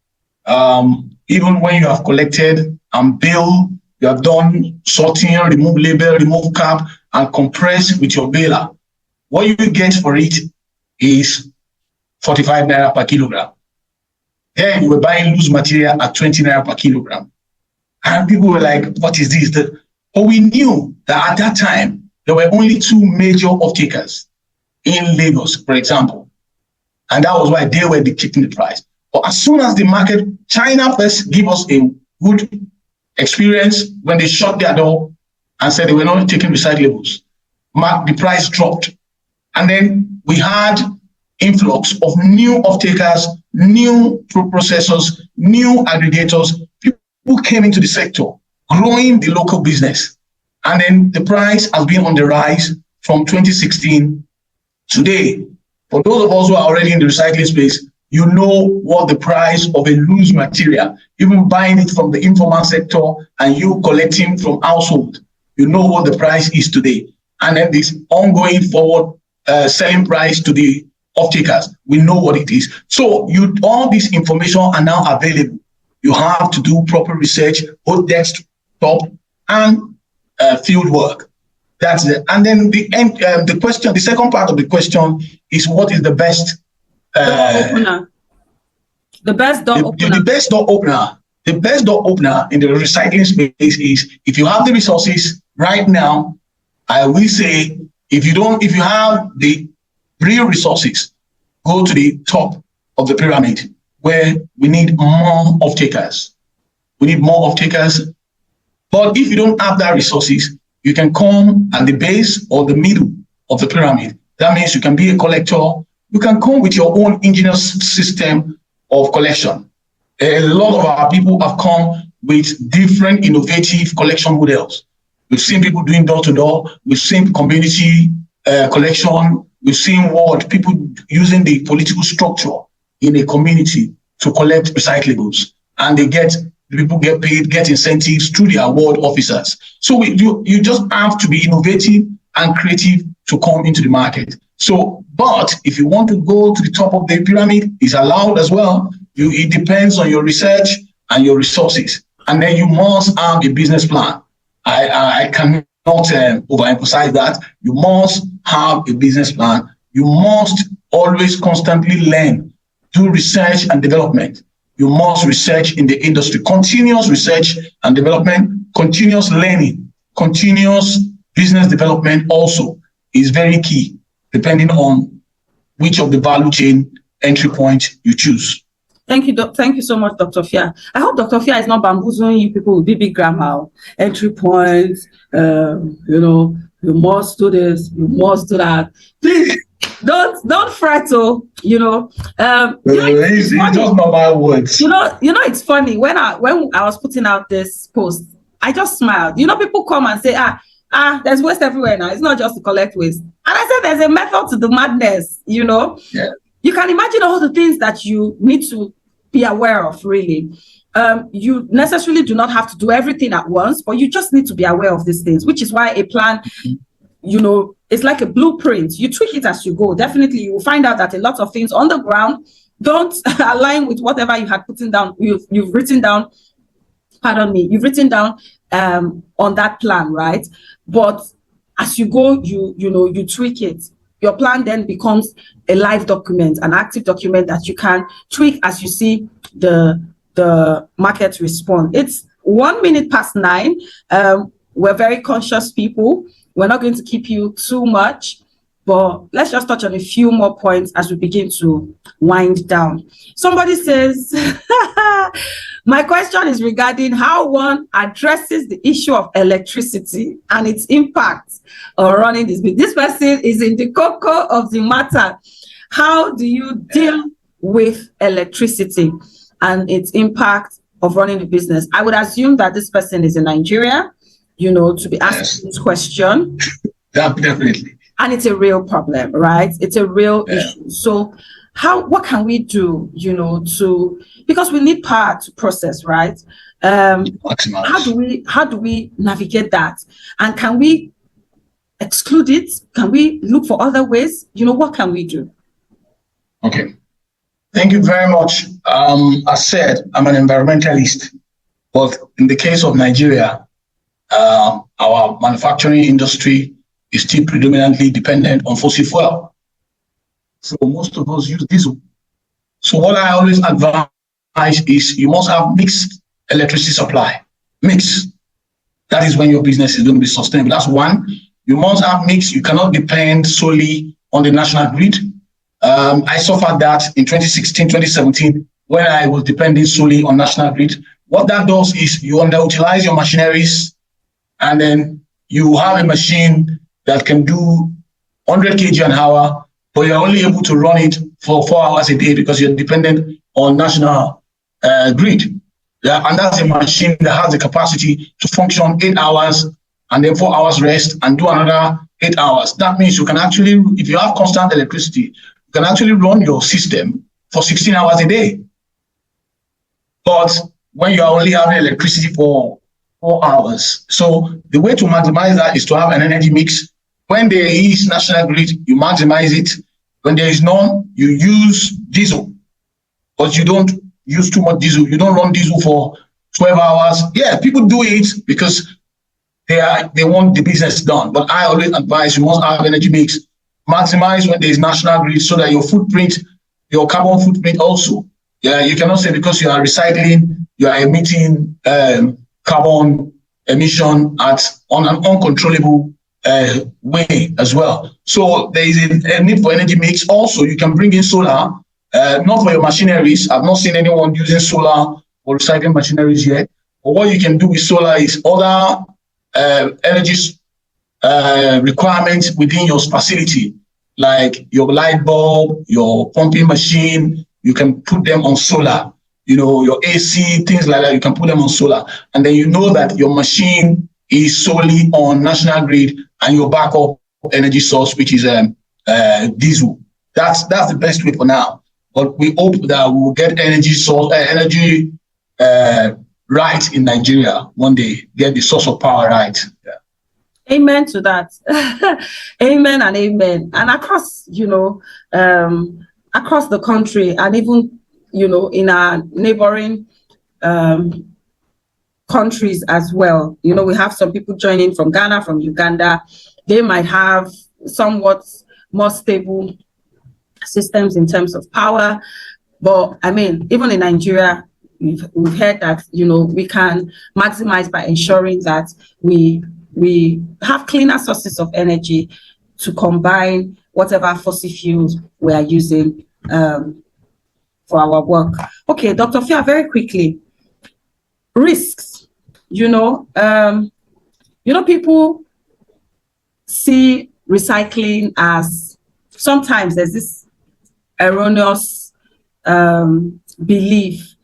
even when you have collected and billed, you have done sorting, remove label, remove cap, and compress with your baler, what you get for it is 45 naira per kilogram. Then you were buying loose material at 20 naira per kilogram. And people were like, what is this? But we knew that at that time, there were only two major off-takers in Lagos, for example. And that was why they were dictating the price. But as soon as the market, China first gave us a good experience when they shut their door and said they were not taking recyclables. The price dropped. And then we had influx of new off-takers, new processors, new aggregators. People came into the sector, growing the local business. And then the price has been on the rise from 2016 today. For those of us who are already in the recycling space, you know what the price of a loose material, even buying it from the informal sector and you collecting from household, you know what the price is today. And then this ongoing forward selling price to the off-takers, we know what it is. So all this information are now available. You have to do proper research, both desktop and field work. That's it. And then the question, the second part of the question is, what is the best opener? The best door opener. The best door opener. The best door opener in the recycling space is, if you have the resources right now, I will say, if you have the real resources, go to the top of the pyramid, where we need more off-takers. We need more off-takers. But if you don't have that resources, you can come at the base or the middle of the pyramid. That means you can be a collector. You can come with your own ingenious system of collection. A lot of our people have come with different innovative collection models. We've seen people doing door-to-door. We've seen community collection. We've seen people using the political structure in a community to collect recyclables. And the people get paid, get incentives through the award officers. So you just have to be innovative and creative to come into the market. So, but if you want to go to the top of the pyramid, it's allowed as well. It depends on your research and your resources. And then you must have a business plan. I cannot overemphasize that. You must have a business plan. You must always constantly learn, do research and development. You must research in the industry, continuous research and development, continuous learning, continuous business development also is very key, depending on which of the value chain entry point you choose. Thank you. Thank you so much, Dr. Fia. I hope Dr. Fia is not bamboozling you people with big grammar, entry points, you must do this, you must do that. Please don't fret, it's just normal words. It's funny when I was putting out this post, I just smiled. You know, people come and say, there's waste everywhere now. It's not just to collect waste. And I said, there's a method to the madness, you know. Yeah. You can imagine all the things that you need to be aware of, really. You necessarily do not have to do everything at once, but you just need to be aware of these things, which is why a plan, you know, it's like a blueprint. You tweak it as you go. Definitely, you will find out that a lot of things on the ground don't align with whatever you had you've written down. Pardon me, you've written down on that plan, right? But as you go, you tweak it. Your plan then becomes a live document, an active document that you can tweak as you see the market respond. It's 1 minute past 9. We're very conscious people. We're not going to keep you too much, but let's just touch on a few more points as we begin to wind down. Somebody says, my question is regarding how one addresses the issue of electricity and its impact on running this business. This person is in the cocoa of the matter. How do you deal with electricity and its impact of running the business? I would assume that this person is in Nigeria, you know, to be asking this question. Definitely. And it's a real problem, right? It's a real issue. So what can we do, you know, because we need power to process, right? How do we navigate that? And can we exclude it? Can we look for other ways? You know, what can we do? Okay. Thank you very much. As said, I'm an environmentalist, but in the case of Nigeria, our manufacturing industry is still predominantly dependent on fossil fuel. So most of us use diesel. So what I always advise is you must have mixed electricity supply. Mix. That is when your business is going to be sustainable. That's one. You must have mix. You cannot depend solely on the national grid. I suffered that in 2016, 2017, when I was depending solely on national grid. What that does is you underutilize your machineries, and then you have a machine that can do 100 kg an hour, but you're only able to run it for 4 hours a day because you're dependent on national grid. Yeah, and that's a machine that has the capacity to function 8 hours and then 4 hours rest and do another 8 hours. That means you can actually, if you have constant electricity, you can actually run your system for 16 hours a day. But when you are only having electricity for 4 hours, so the way to maximize that is to have an energy mix. When there is national grid, you maximize it. When there is none, you use diesel, but you don't use too much diesel. You don't run diesel for 12 hours. Yeah, people do it because they want the business done. But I always advise you must have energy mix. Maximize when there is national grid so that your footprint, your carbon footprint also. Yeah, you cannot say because you are recycling, you are emitting carbon emission on an uncontrollable way as well. So there is a need for energy mix. Also, you can bring in solar, not for your machineries. I've not seen anyone using solar or recycling machineries yet. But what you can do with solar is other energy requirements within your facility, like your light bulb, your pumping machine. You can put them on solar. You know, your AC, things like that, you can put them on solar. And then you know that your machine is solely on national grid and your backup energy source, which is diesel. That's the best way for now. But we hope that we will get energy right in Nigeria one day, get the source of power right. Yeah. Amen to that. Amen and amen. And across, you know, across the country and even, you know, in our neighboring countries as well. You know, we have some people joining from Ghana, from Uganda. They might have somewhat more stable systems in terms of power. But I mean, even in Nigeria, we've heard that, you know, we can maximize by ensuring that we have cleaner sources of energy to combine whatever fossil fuels we are using for our work. Okay, Dr. Fia, very quickly, risks. You know, people see recycling as, sometimes there's this erroneous belief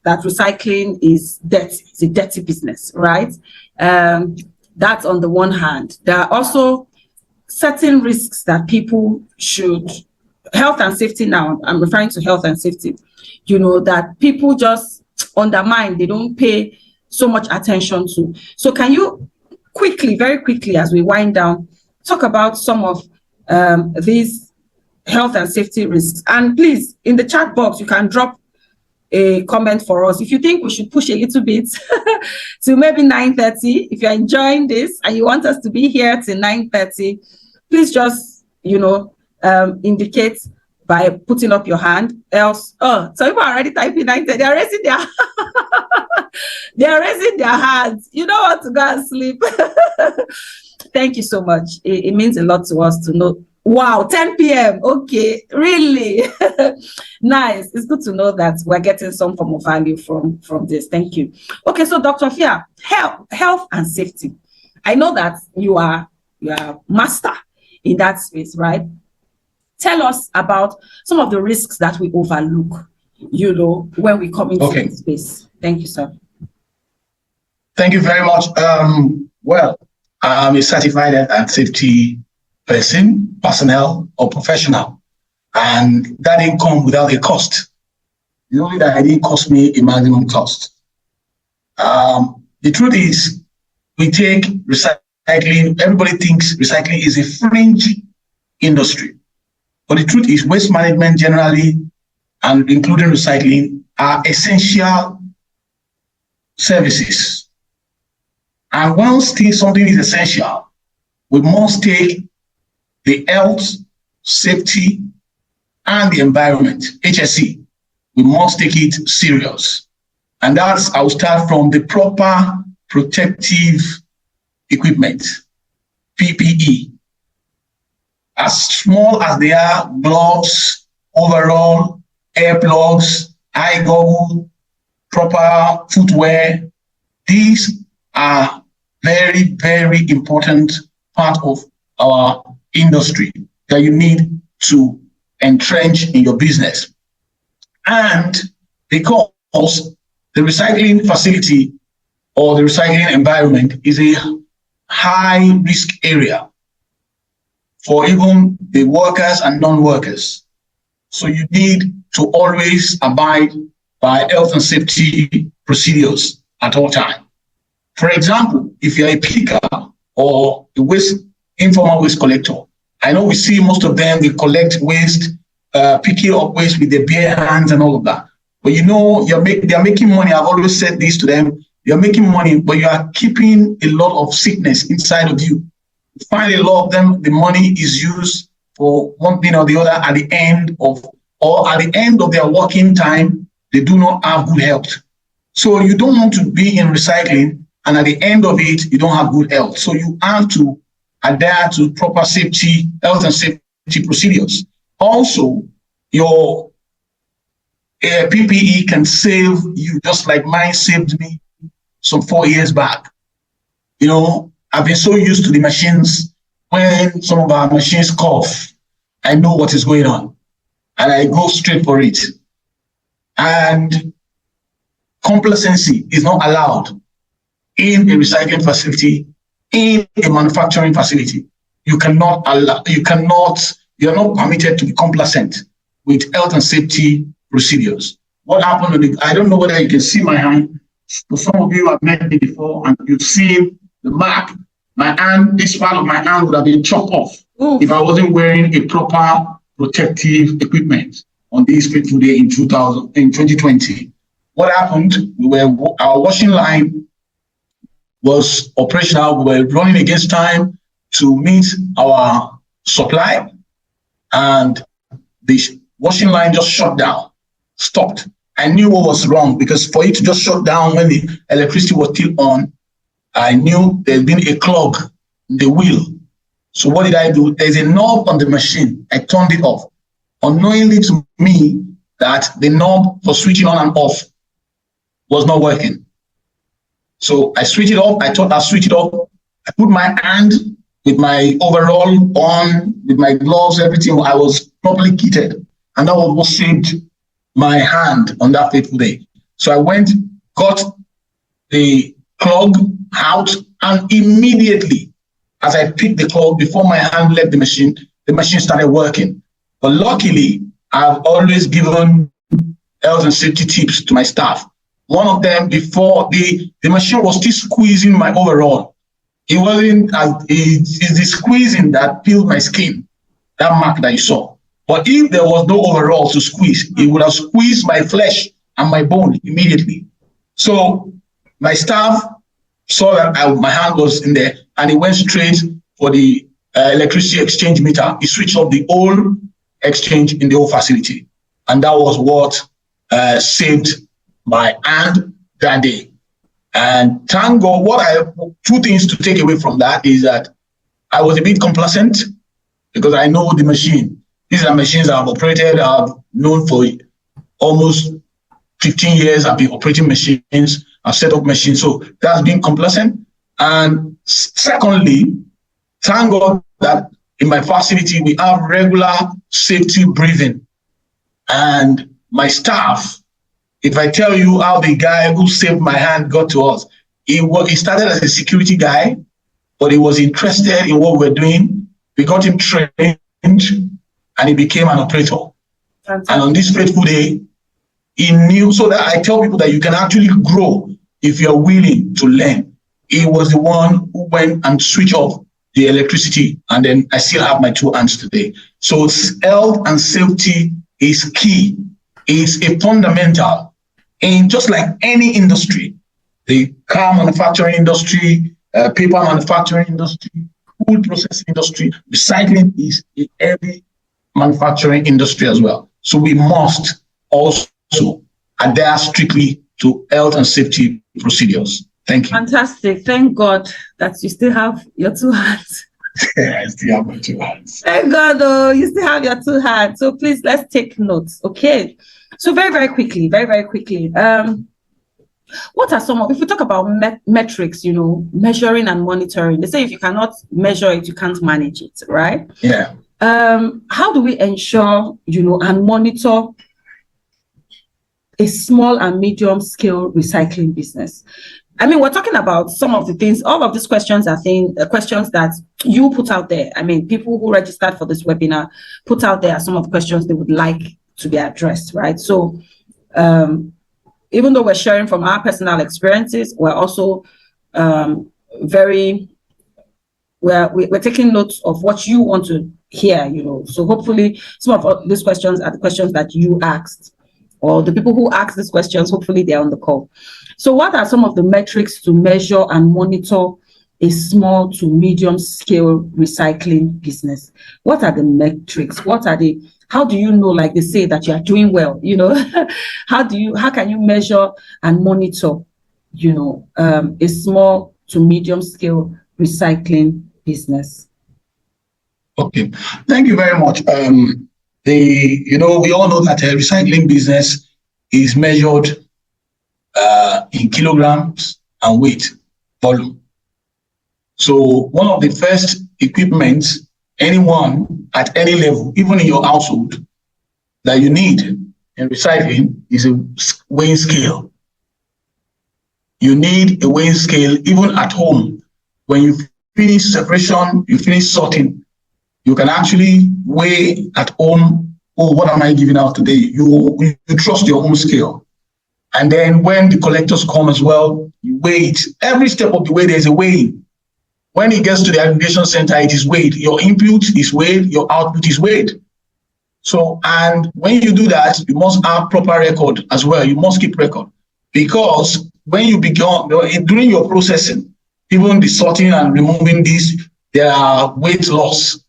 that recycling is dirty, it's a dirty business, right? That's on the one hand. There are also certain risks that people should, health and safety now, I'm referring to health and safety, you know, that people just undermine, they don't pay so much attention to. So can you quickly, very quickly, as we wind down, talk about some of these health and safety risks? And please, in the chat box, you can drop a comment for us. If you think we should push a little bit to maybe 9:30, if you're enjoying this and you want us to be here till 9:30, please just, you know, indicate by putting up your hand. Else, so people are already typing 9:30. They're raising their they're raising their hands. You don't want to go and sleep. Thank you so much. It means a lot to us to know. Wow, 10 p.m. Okay, really nice. It's good to know that we're getting some form of value from this. Thank you. Okay, so Dr. Fia, health and safety. I know that you are master in that space, right? Tell us about some of the risks that we overlook, you know, when we come into this space. Thank you, sir. Thank you very much. Well, I'm a certified health and safety personnel or professional, and that didn't come without a cost. It's only that it didn't cost me a maximum cost. The truth is, we take recycling, everybody thinks recycling is a fringe industry, but the truth is waste management generally, and including recycling, are essential services. And once something is essential, we must take the health, safety, and the environment, HSE. We must take it serious. And I'll start from the proper protective equipment, PPE. As small as they are, gloves, overall, air plugs, eye goggle, proper footwear, these are very, very important part of our industry that you need to entrench in your business. And because the recycling facility or the recycling environment is a high risk area for even the workers and non-workers. So you need to always abide by health and safety procedures at all times. For example, if you're a picker or a informal waste collector, I know we see most of them, they collect waste, picking up waste with their bare hands and all of that. But you know, they're making money. I've always said this to them. You're making money, but you are keeping a lot of sickness inside of you. You find a lot of them, the money is used for one thing or the other at the end of their working time, they do not have good health. So you don't want to be in recycling and at the end of it, you don't have good health. So you have to adhere to proper safety, health and safety procedures. Also, your PPE can save you, just like mine saved me some 4 years back. You know, I've been so used to the machines. When some of our machines cough, I know what is going on, and I go straight for it. And complacency is not allowed in a recycling facility, in a manufacturing facility. You're not permitted to be complacent with health and safety procedures. What happened, I don't know whether you can see my hand. For some of you have met me before and you've seen the mark. My hand, this part of my hand would have been chopped off if I wasn't wearing a proper protective equipment on this fateful day in 2020. What happened, our washing line was operational. We were running against time to meet our supply, and the washing line just shut down, stopped. I knew what was wrong, because for it to just shut down when the electricity was still on, I knew there'd been a clog in the wheel. So what did I do? There's a knob on the machine. I turned it off, unknowingly to me that the knob for switching on and off was not working. So I switched it off. I thought I'd switch it off. I put my hand with my overall on, with my gloves, everything. I was properly kitted. And that was what saved my hand on that fateful day. So I went, got the clog out, and immediately, as I picked the clog, before my hand left the machine started working. But luckily, I've always given health and safety tips to my staff. One of them, before the machine was still squeezing my overall. It wasn't it's the squeezing that peeled my skin, that mark that you saw. But if there was no overall to squeeze, it would have squeezed my flesh and my bone immediately. So my staff saw that my hand was in there, and he went straight for the electricity exchange meter. He switched off the whole exchange in the whole facility. And that was what saved my hand that day. And thank God, two things to take away from that is that I was a bit complacent because I know the machine. These are machines I've operated, I've known for almost 15 years. I've been operating machines, I've set up machines. So that's been complacent. And secondly, thank God that in my facility, we have regular safety briefing. And my staff, if I tell you how the guy who saved my hand got to us, he started as a security guy, but he was interested in what we're doing. We got him trained, and he became an operator. Fantastic. And on this fateful day, he knew, so that I tell people that you can actually grow if you're willing to learn. He was the one who went and switched off the electricity, and then I still have my two hands today. So health and safety is key. It's a fundamental in just like any industry, the car manufacturing industry, paper manufacturing industry, food processing industry, recycling is a heavy manufacturing industry as well. So we must also adhere strictly to health and safety procedures. Thank you. Fantastic. Thank God that you still have your two hands. Yeah, I still have my two hands. Thank God, oh, you still have your two hands. So please, let's take notes. Okay. So very quickly. What are some of, if we talk about metrics, measuring and monitoring, they say if you cannot measure it, you can't manage it, right? Yeah. How do we ensure, and monitor a small and medium scale recycling business? I mean, we're talking about some of the things, all of these questions are questions that you put out there. I mean, people who registered for this webinar put out there some of the questions they would like to be addressed, right? So even though we're sharing from our personal experiences, we're also we're taking notes of what you want to hear, So hopefully some of these questions are the questions that you asked, or the people who asked these questions, hopefully they're on the call. So what are some of the metrics to measure and monitor a small to medium scale recycling business? What are the metrics? How do you know, like they say, that you are doing well? How can you measure and monitor, a small to medium scale recycling business? Okay, thank you very much. We all know that a recycling business is measured in kilograms and weight volume. So one of the first equipment anyone at any level, even in your household, that you need in recycling is a weighing scale. You need a weighing scale even at home. When you finish separation, you finish sorting, you can actually weigh at home, oh, what am I giving out today? You trust your own scale. And then when the collectors come as well, you weigh it. Every step of the way, there's a weighing. When it gets to the aggregation center, it is weighed. Your input is weighed, your output is weighed. So, and when you do that, you must have proper record as well. You must keep record. Because when you begin, during your processing, even the sorting and removing this, there are weight loss.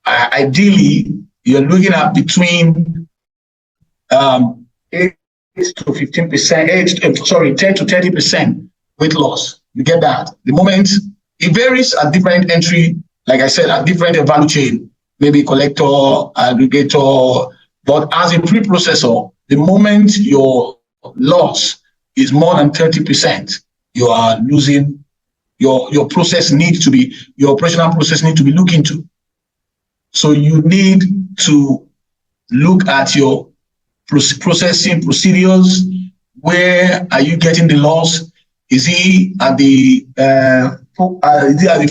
Ideally, you're looking at between 8 to 15%, 10 to 30% weight loss. You get that? The moment it varies at different entry, like I said, at different value chain, maybe collector, aggregator, but as a pre-processor, the moment your loss is more than 30%, you are losing, your process needs to be, your operational process needs to be looked into. So you need to look at your processing procedures, Where are you getting the loss? Is he at the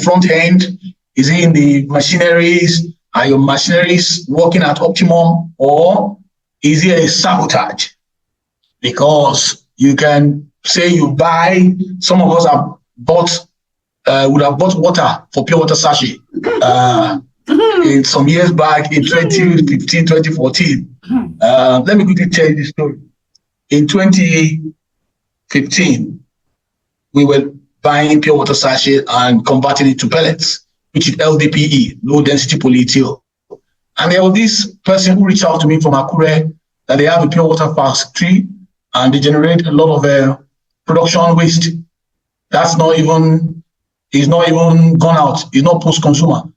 front end? Is he in the machineries? Are your machineries working at optimum, or is it a sabotage? Because you can say you buy. Some of us have bought, would have bought water for pure water sachet in some years back in 2015, 2014. Let me quickly tell you the story. In 2015, we were buying pure water sachet and converting it to pellets, which is LDPE, low density polyethyl. And there was this person who reached out to me from Akure that they have a pure water factory and they generate a lot of production waste. That's not even, it's not even gone out. It's not post-consumer.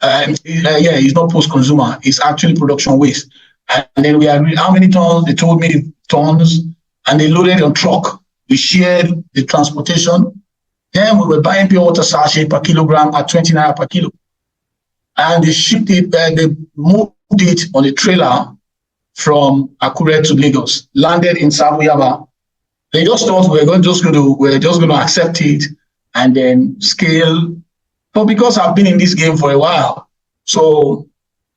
It's not post-consumer. It's actually production waste. And then we agreed how many tons. They told me the tons, and they loaded on truck. We shared the transportation. Then we were buying pure water sachet per kilogram at 20 naira per kilo. And they shipped it, they moved it on a trailer from Akure to Lagos, landed in Savoyaba. They just thought we were just going to accept it and then scale. But because I've been in this game for a while, so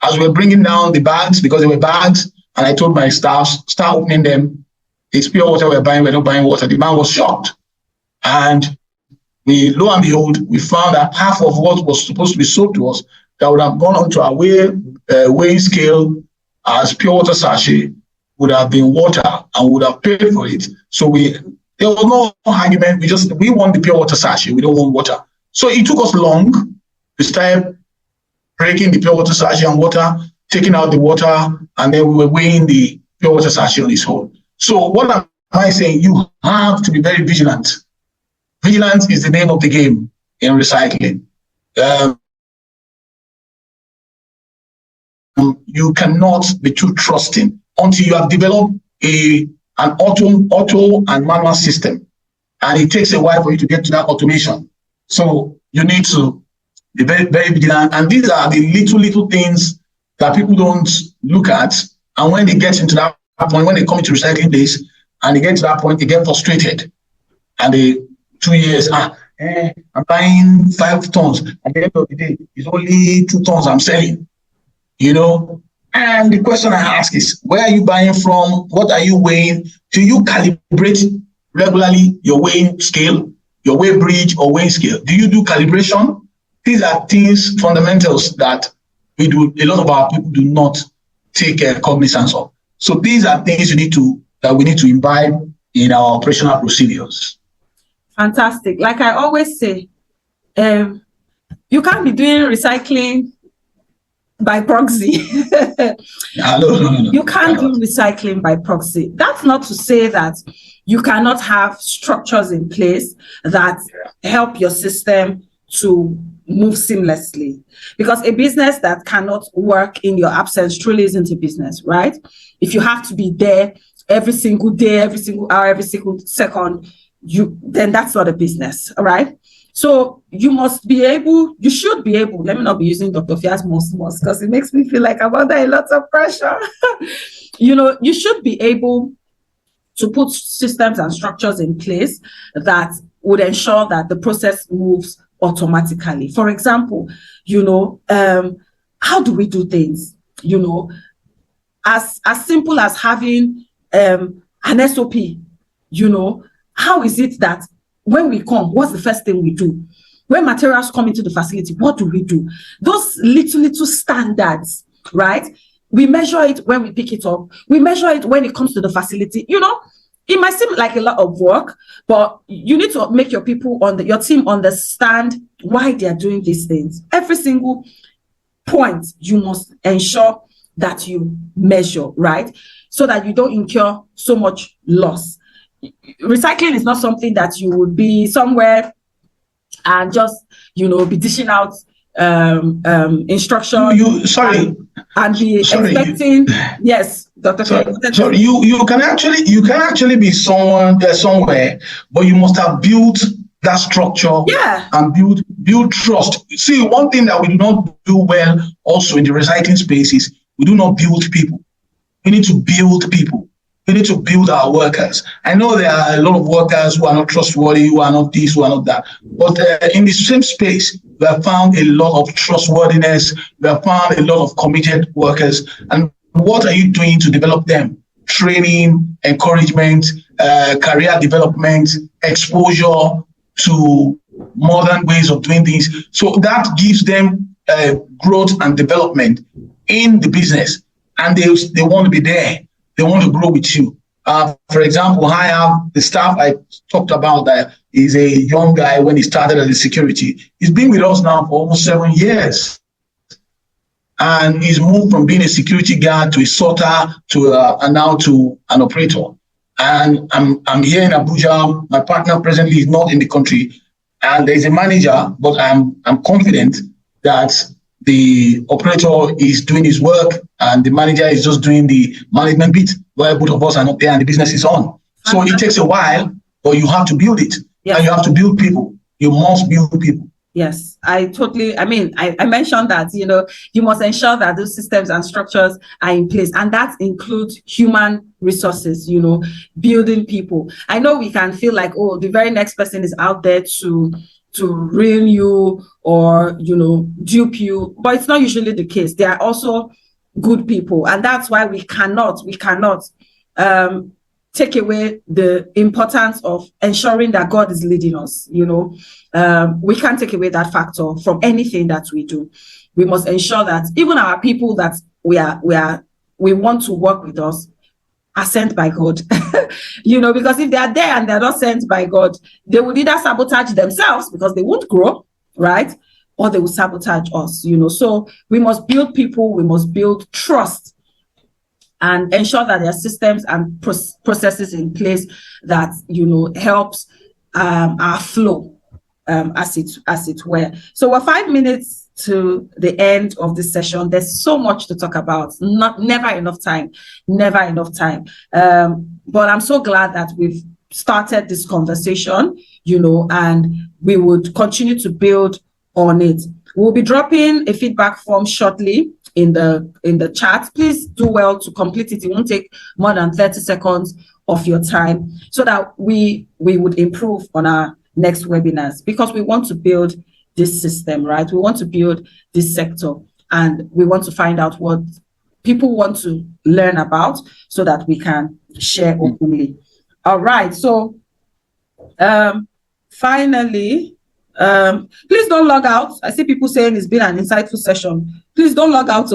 as we were bringing down the bags, because they were bags, and I told my staff, start opening them. It's pure water we're buying, we're not buying water. The man was shocked. And lo and behold, we found that half of what was supposed to be sold to us that would have gone onto our weighing scale as pure water sachet would have been water and would have paid for it. So there was no argument. We want the pure water sachet. We don't want water. So it took us long. We started breaking the pure water sachet and water, taking out the water, and then we were weighing the pure water sachet on its own. So what am I saying? You have to be very vigilant. Vigilance is the name of the game in recycling. You cannot be too trusting until you have developed an auto and manual system. And it takes a while for you to get to that automation. So you need to be very, very vigilant. And these are the little things that people don't look at. And when they get into that point, when they come into recycling place and they get to that point, they get frustrated. And they 2 years, I'm buying 5 tons. At the end of the day, it's only 2 tons I'm selling. And the question I ask is, where are you buying from? What are you weighing? Do you calibrate regularly your weighing scale, your weigh bridge or weighing scale? Do you do calibration? These are things, fundamentals that a lot of our people do not take cognizance of. So these are things that we need to imbibe in our operational procedures. Fantastic. Like I always say, you can't be doing recycling by proxy. No. You can't do recycling by proxy. That's not to say that you cannot have structures in place that help your system to move seamlessly. Because a business that cannot work in your absence truly isn't a business, right? If you have to be there every single day, every single hour, every single second, then that's not a business, all right? So you should be able, let me not be using Dr. Fia's most because it makes me feel like I'm under a lot of pressure. You should be able to put systems and structures in place that would ensure that the process moves automatically. For example, how do we do things? As simple as having an SOP, how is it that when we come, what's the first thing we do? When materials come into the facility, what do we do? Those little standards, right? We measure it when we pick it up. We measure it when it comes to the facility. It might seem like a lot of work, but you need to make your people your team understand why they are doing these things. Every single point, you must ensure that you measure, right? So that you don't incur so much loss. Recycling is not something that you would be somewhere and just, be dishing out instruction. And be expecting. Yes, Dr. Sorry, you can actually be somewhere, but you must have built that structure. Yeah. And build trust. See, one thing that we do not do well also in the recycling space is we do not build people. We need to build people. we need to build our workers. I know there are a lot of workers who are not trustworthy, who are not this, who are not that. But in the same space, we have found a lot of trustworthiness. We have found a lot of committed workers. And what are you doing to develop them? Training, encouragement, career development, exposure to modern ways of doing things. So that gives them growth and development in the business. And they want to be there. They want to grow with you. For example, I have the staff I talked about that is a young guy when he started as a security. He's been with us now for almost 7 years. And he's moved from being a security guard to a sorter to and now to an operator. And I'm here in Abuja. My partner presently is not in the country. And there's a manager, but I'm confident that the operator is doing his work and the manager is just doing the management bit where both of us are not there and the business is on. So it takes a while, but you have to build it. Yes. And you have to build people. You must build people. Yes, I mentioned that, you must ensure that those systems and structures are in place. And that includes human resources, building people. I know we can feel like, oh, the very next person is out there to ruin you or, dupe you. But it's not usually the case. There are also good people. And that's why we cannot take away the importance of ensuring that God is leading us. We can't take away that factor from anything that we do. We must ensure that even our people that we want to work with us are sent by God. Because if they are there and they're not sent by God, they would either sabotage themselves because they won't grow, right? Or they will sabotage us, So we must build people, we must build trust and ensure that there are systems and processes in place that, helps our flow, as it were. So we're 5 minutes to the end of this session. There's so much to talk about, never enough time. But I'm so glad that we've started this conversation, and we would continue to build on it. We'll be dropping a feedback form shortly in the chat. Please do well to complete it. It won't take more than 30 seconds of your time so that we would improve on our next webinars, because we want to build this system, right? We want to build this sector, and we want to find out what people want to learn about so that we can share openly. All right. So finally, please don't log out. I see people saying it's been an insightful session. Please don't log out.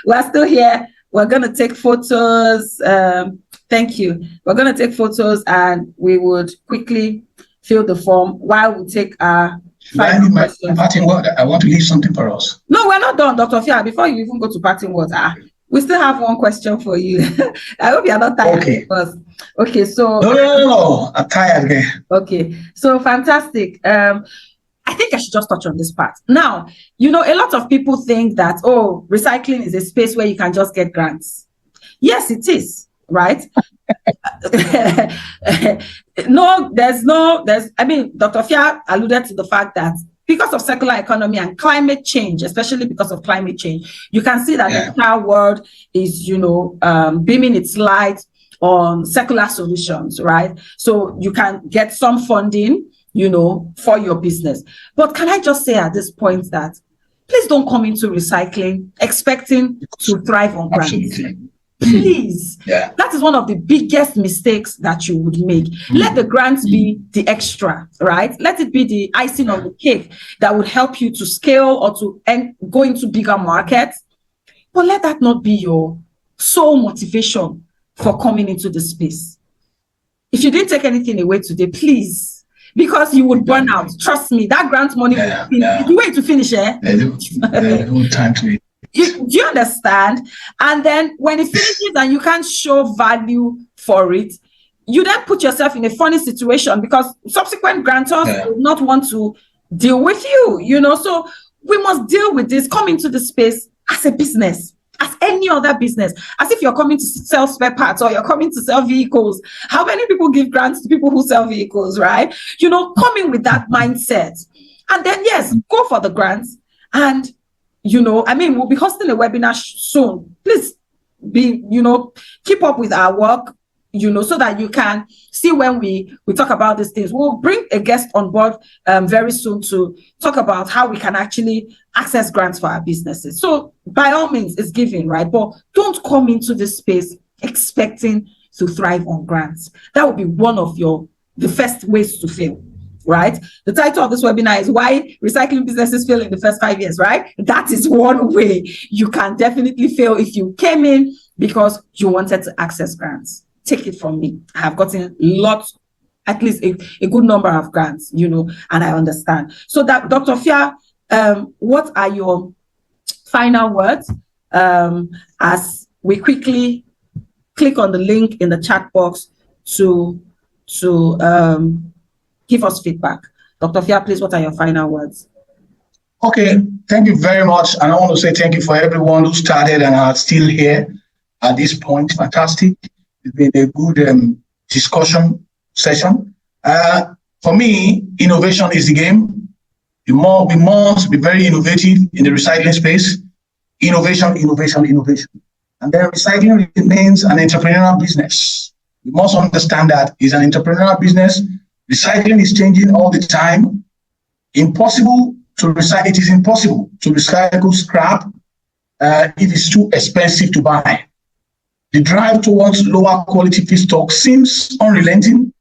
We're still here. We're going to take photos. Thank you. We're going to take photos and we would quickly fill the form while we take our final questions. Parting word. I want to leave something for us. No, we're not done, Dr. Fia. Before you even go to parting words, we still have one question for you. I hope you're not tired. Okay. Okay, so... No. I'm tired again. Okay, so fantastic. I think I should just touch on this part. Now, a lot of people think that, recycling is a space where you can just get grants. Yes, it is, right? Dr. Fia alluded to the fact that because of circular economy and climate change, especially because of climate change, you can see that the entire world is, beaming its light on circular solutions, right? So you can get some funding, for your business. But can I just say at this point that please don't come into recycling expecting to thrive on grants. Absolutely. Please. Yeah. That is one of the biggest mistakes that you would make. Let the grants be the extra, right? Let it be the icing on the cake that would help you to scale or to go into bigger markets. But let that not be your sole motivation for coming into the space. If you didn't take anything away today, please, because you would burn out. Trust me, that grant money, you wait to finish, There's no time to it. Do you understand? And then when it finishes and you can't show value for it, you then put yourself in a funny situation because subsequent grantors will not want to deal with you, So we must deal with this, come into the space as a business, as any other business, as if you're coming to sell spare parts or you're coming to sell vehicles. How many people give grants to people who sell vehicles, right? Come in with that mindset. And then, yes, go for the grants. And we'll be hosting a webinar soon. Please be, keep up with our work, so that you can see when we talk about these things. We'll bring a guest on board very soon to talk about how we can actually access grants for our businesses. So by all means, it's giving, right? But don't come into this space expecting to thrive on grants. That would be one of the first ways to fail, right? The title of this webinar is Why Recycling Businesses Fail in the First 5 Years, right? That is one way you can definitely fail if you came in because you wanted to access grants. Take it from me. I have gotten lots, at least a good number of grants, and I understand. So that, Dr. Fia, what are your final words as we quickly click on the link in the chat box to give us feedback? Dr. Fia, please, what are your final words? Okay, thank you very much. And I want to say thank you for everyone who started and are still here at this point. Fantastic. It's been a good discussion session. For me, innovation is the game. We must be very innovative in the recycling space. Innovation, innovation, innovation. And then recycling remains an entrepreneurial business. We must understand that it's an entrepreneurial business. Recycling is changing all the time. It is impossible to recycle scrap if it's too expensive to buy. The drive towards lower quality feedstock seems unrelenting,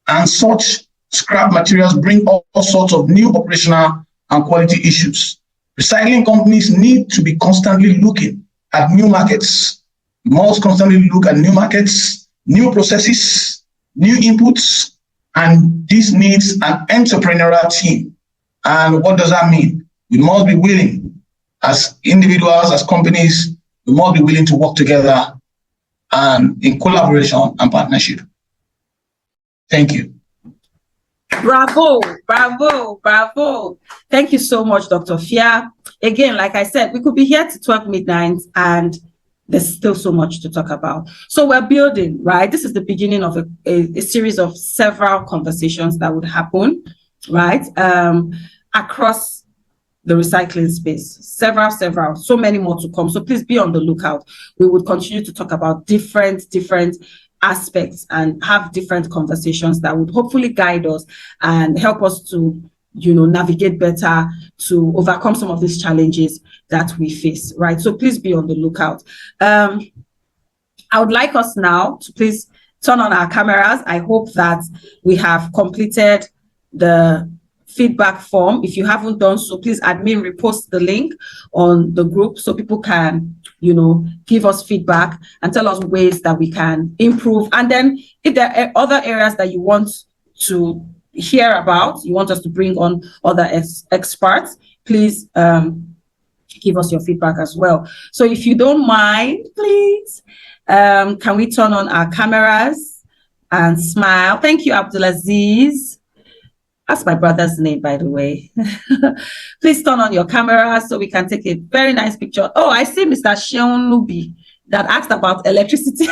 and such scrap materials bring all sorts of new operational and quality issues. Recycling companies need to be constantly looking at new markets. We must constantly look at new markets, new processes, new inputs, and this needs an entrepreneurial team. And what does that mean? We must be willing, as individuals, as companies, we must be willing to work together and in collaboration and partnership. Thank you. Bravo, bravo, bravo. Thank you so much, Dr. Fia. Again, like I said, we could be here to 12 midnight and there's still so much to talk about. So we're building, right? This is the beginning of a series of several conversations that would happen, right? Across the recycling space, several, so many more to come. So please be on the lookout. We would continue to talk about different aspects and have different conversations that would hopefully guide us and help us to, navigate better, to overcome some of these challenges that we face, right? So please be on the lookout. I would like us now to please turn on our cameras. I hope that we have completed the feedback form. If you haven't done so, please admin repost the link on the group so people can, give us feedback and tell us ways that we can improve. And then if there are other areas that you want to hear about, you want us to bring on other experts, please give us your feedback as well. So if you don't mind, please, can we turn on our cameras and smile? Thank you, Abdulaziz. That's my brother's name, by the way. Please turn on your camera so we can take a very nice picture. Oh, I see Mr. Sheon Nubi that asked about electricity.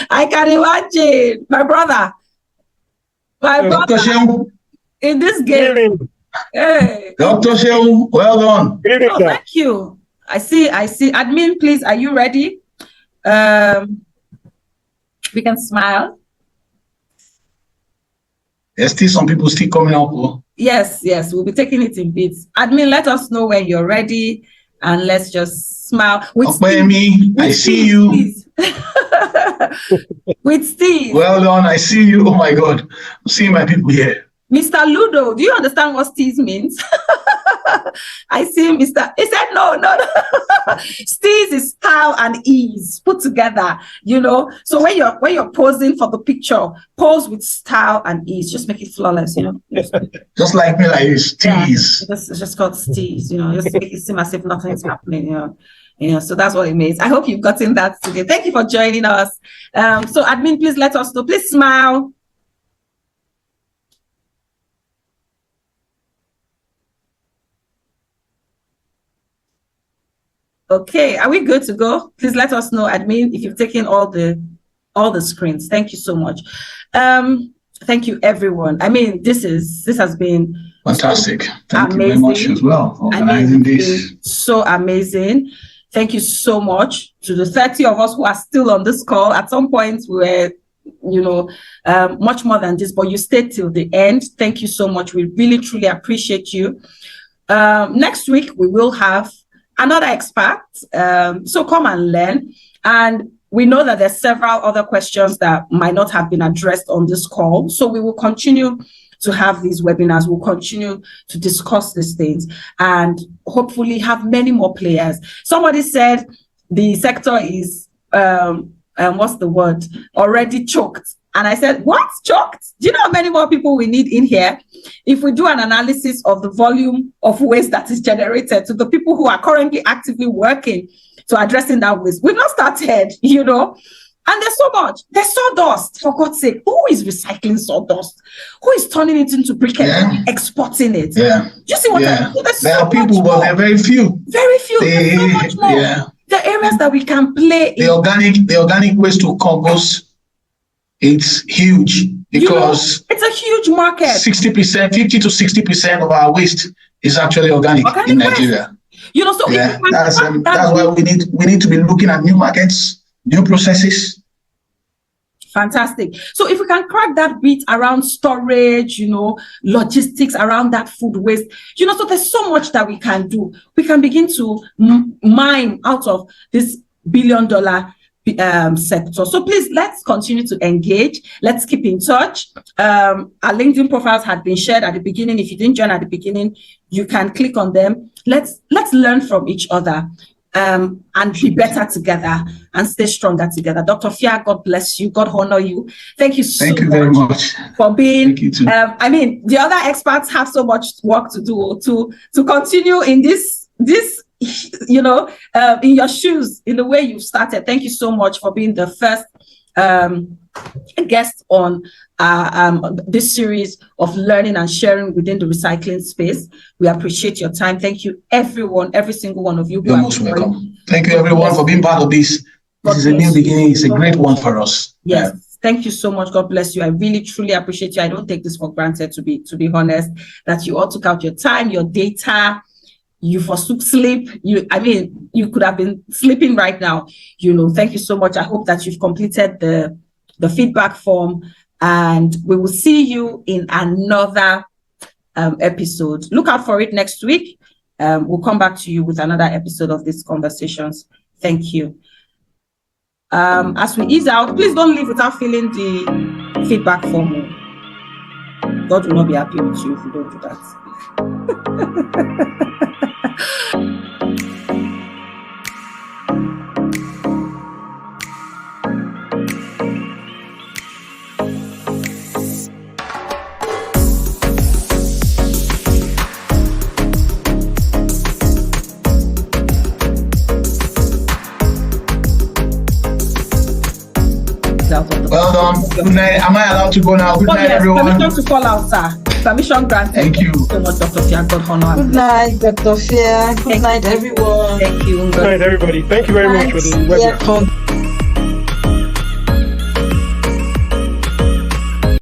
I can imagine. My brother. Dr. Sheon. In this game. Hey. Dr. Sheon, well done. Oh, thank you. I see. Admin, please, are you ready? We can smile. There's still some people still coming up. Yes, we'll be taking it in bits. Admin, let us know when you're ready and let's just smile. I see you. With Steve. Well done, I see you. Oh my God, I'm seeing my people here. Mr. Ludo, do you understand what Steve means? I see Mr. He said no. Steez is style and ease put together, So when you're posing for the picture, pose with style and ease. Just make it flawless, Just like me, like this. Steez. Yeah, it's just called steez, Just make it seem as if nothing's happening, So that's what it means. I hope you've gotten that today. Thank you for joining us. So admin, please let us know. Please smile. Okay, are we good to go? Please let us know, admin, if you've taken all the screens. Thank you so much. Thank you, everyone. I mean, this has been fantastic. Thank amazing. you very much as well for organizing this. So amazing. Thank you so much to the 30 of us who are still on this call. At some point, we were, much more than this, but you stayed till the end. Thank you so much. We really, truly appreciate you. Next week, we will have another expert. So come and learn. And we know that there's several other questions that might not have been addressed on this call. So we will continue to have these webinars. We'll continue to discuss these things and hopefully have many more players. Somebody said the sector is, what's the word? Already choked. And I said, what? Choked? Do you know how many more people we need in here? If we do an analysis of the volume of waste that is generated to the people who are currently actively working to addressing that waste, we've not started, and there's so much. There's sawdust, for God's sake. Who is recycling sawdust? Who is turning it into briquette, exporting it? Yeah. Do you see what I mean? There are people, but they're very few. Very few. There's so much more. Yeah. The areas that we can play the organic waste to compost, it's huge because it's a huge market. 60%, 50 to 60% of our waste is actually organic in Nigeria. So that's why we need to be looking at new markets, new processes. Fantastic. So if we can crack that bit around storage, logistics around that food waste, so there's so much that we can do. We can begin to mine out of this billion-dollar sector. So please, let's continue to engage. Let's keep in touch. Our LinkedIn profiles had been shared at the beginning. If you didn't join at the beginning, you can click on them. Let's learn from each other. And be better together and stay stronger together. Dr. Fia, God bless you. God honor you. Thank you so much. Thank you very much For being, thank you too. The other experts have so much work to do to continue in this, in your shoes, in the way you've started. Thank you so much for being the first guest on this series of learning and sharing within the recycling space. We appreciate your time. Thank you, everyone, every single one of you. You're most welcome. Thank you, everyone, for being part of this. This is a new beginning. It's a great one for us. Yes. Yeah. Thank you so much. God bless you. I really, truly appreciate you. I don't take this for granted, to be honest, that you all took out your time, your data. You forsook sleep. You could have been sleeping right now. Thank you so much. I hope that you've completed the feedback form, and we will see you in another episode. Look out for it next week. We'll come back to you with another episode of these conversations. Thank you. As we ease out, please don't leave without filling the feedback form. God will not be happy with you if you don't do that. Well done. Good night. Am I allowed to go now? Good night, everyone. Permission to call out, sir. Permission granted. Thank you so much, Dr. Fia. God honor. Good night, Dr. Fia. Good night, everyone. Thank you. Good night, everybody. Thank you very much for the webinar.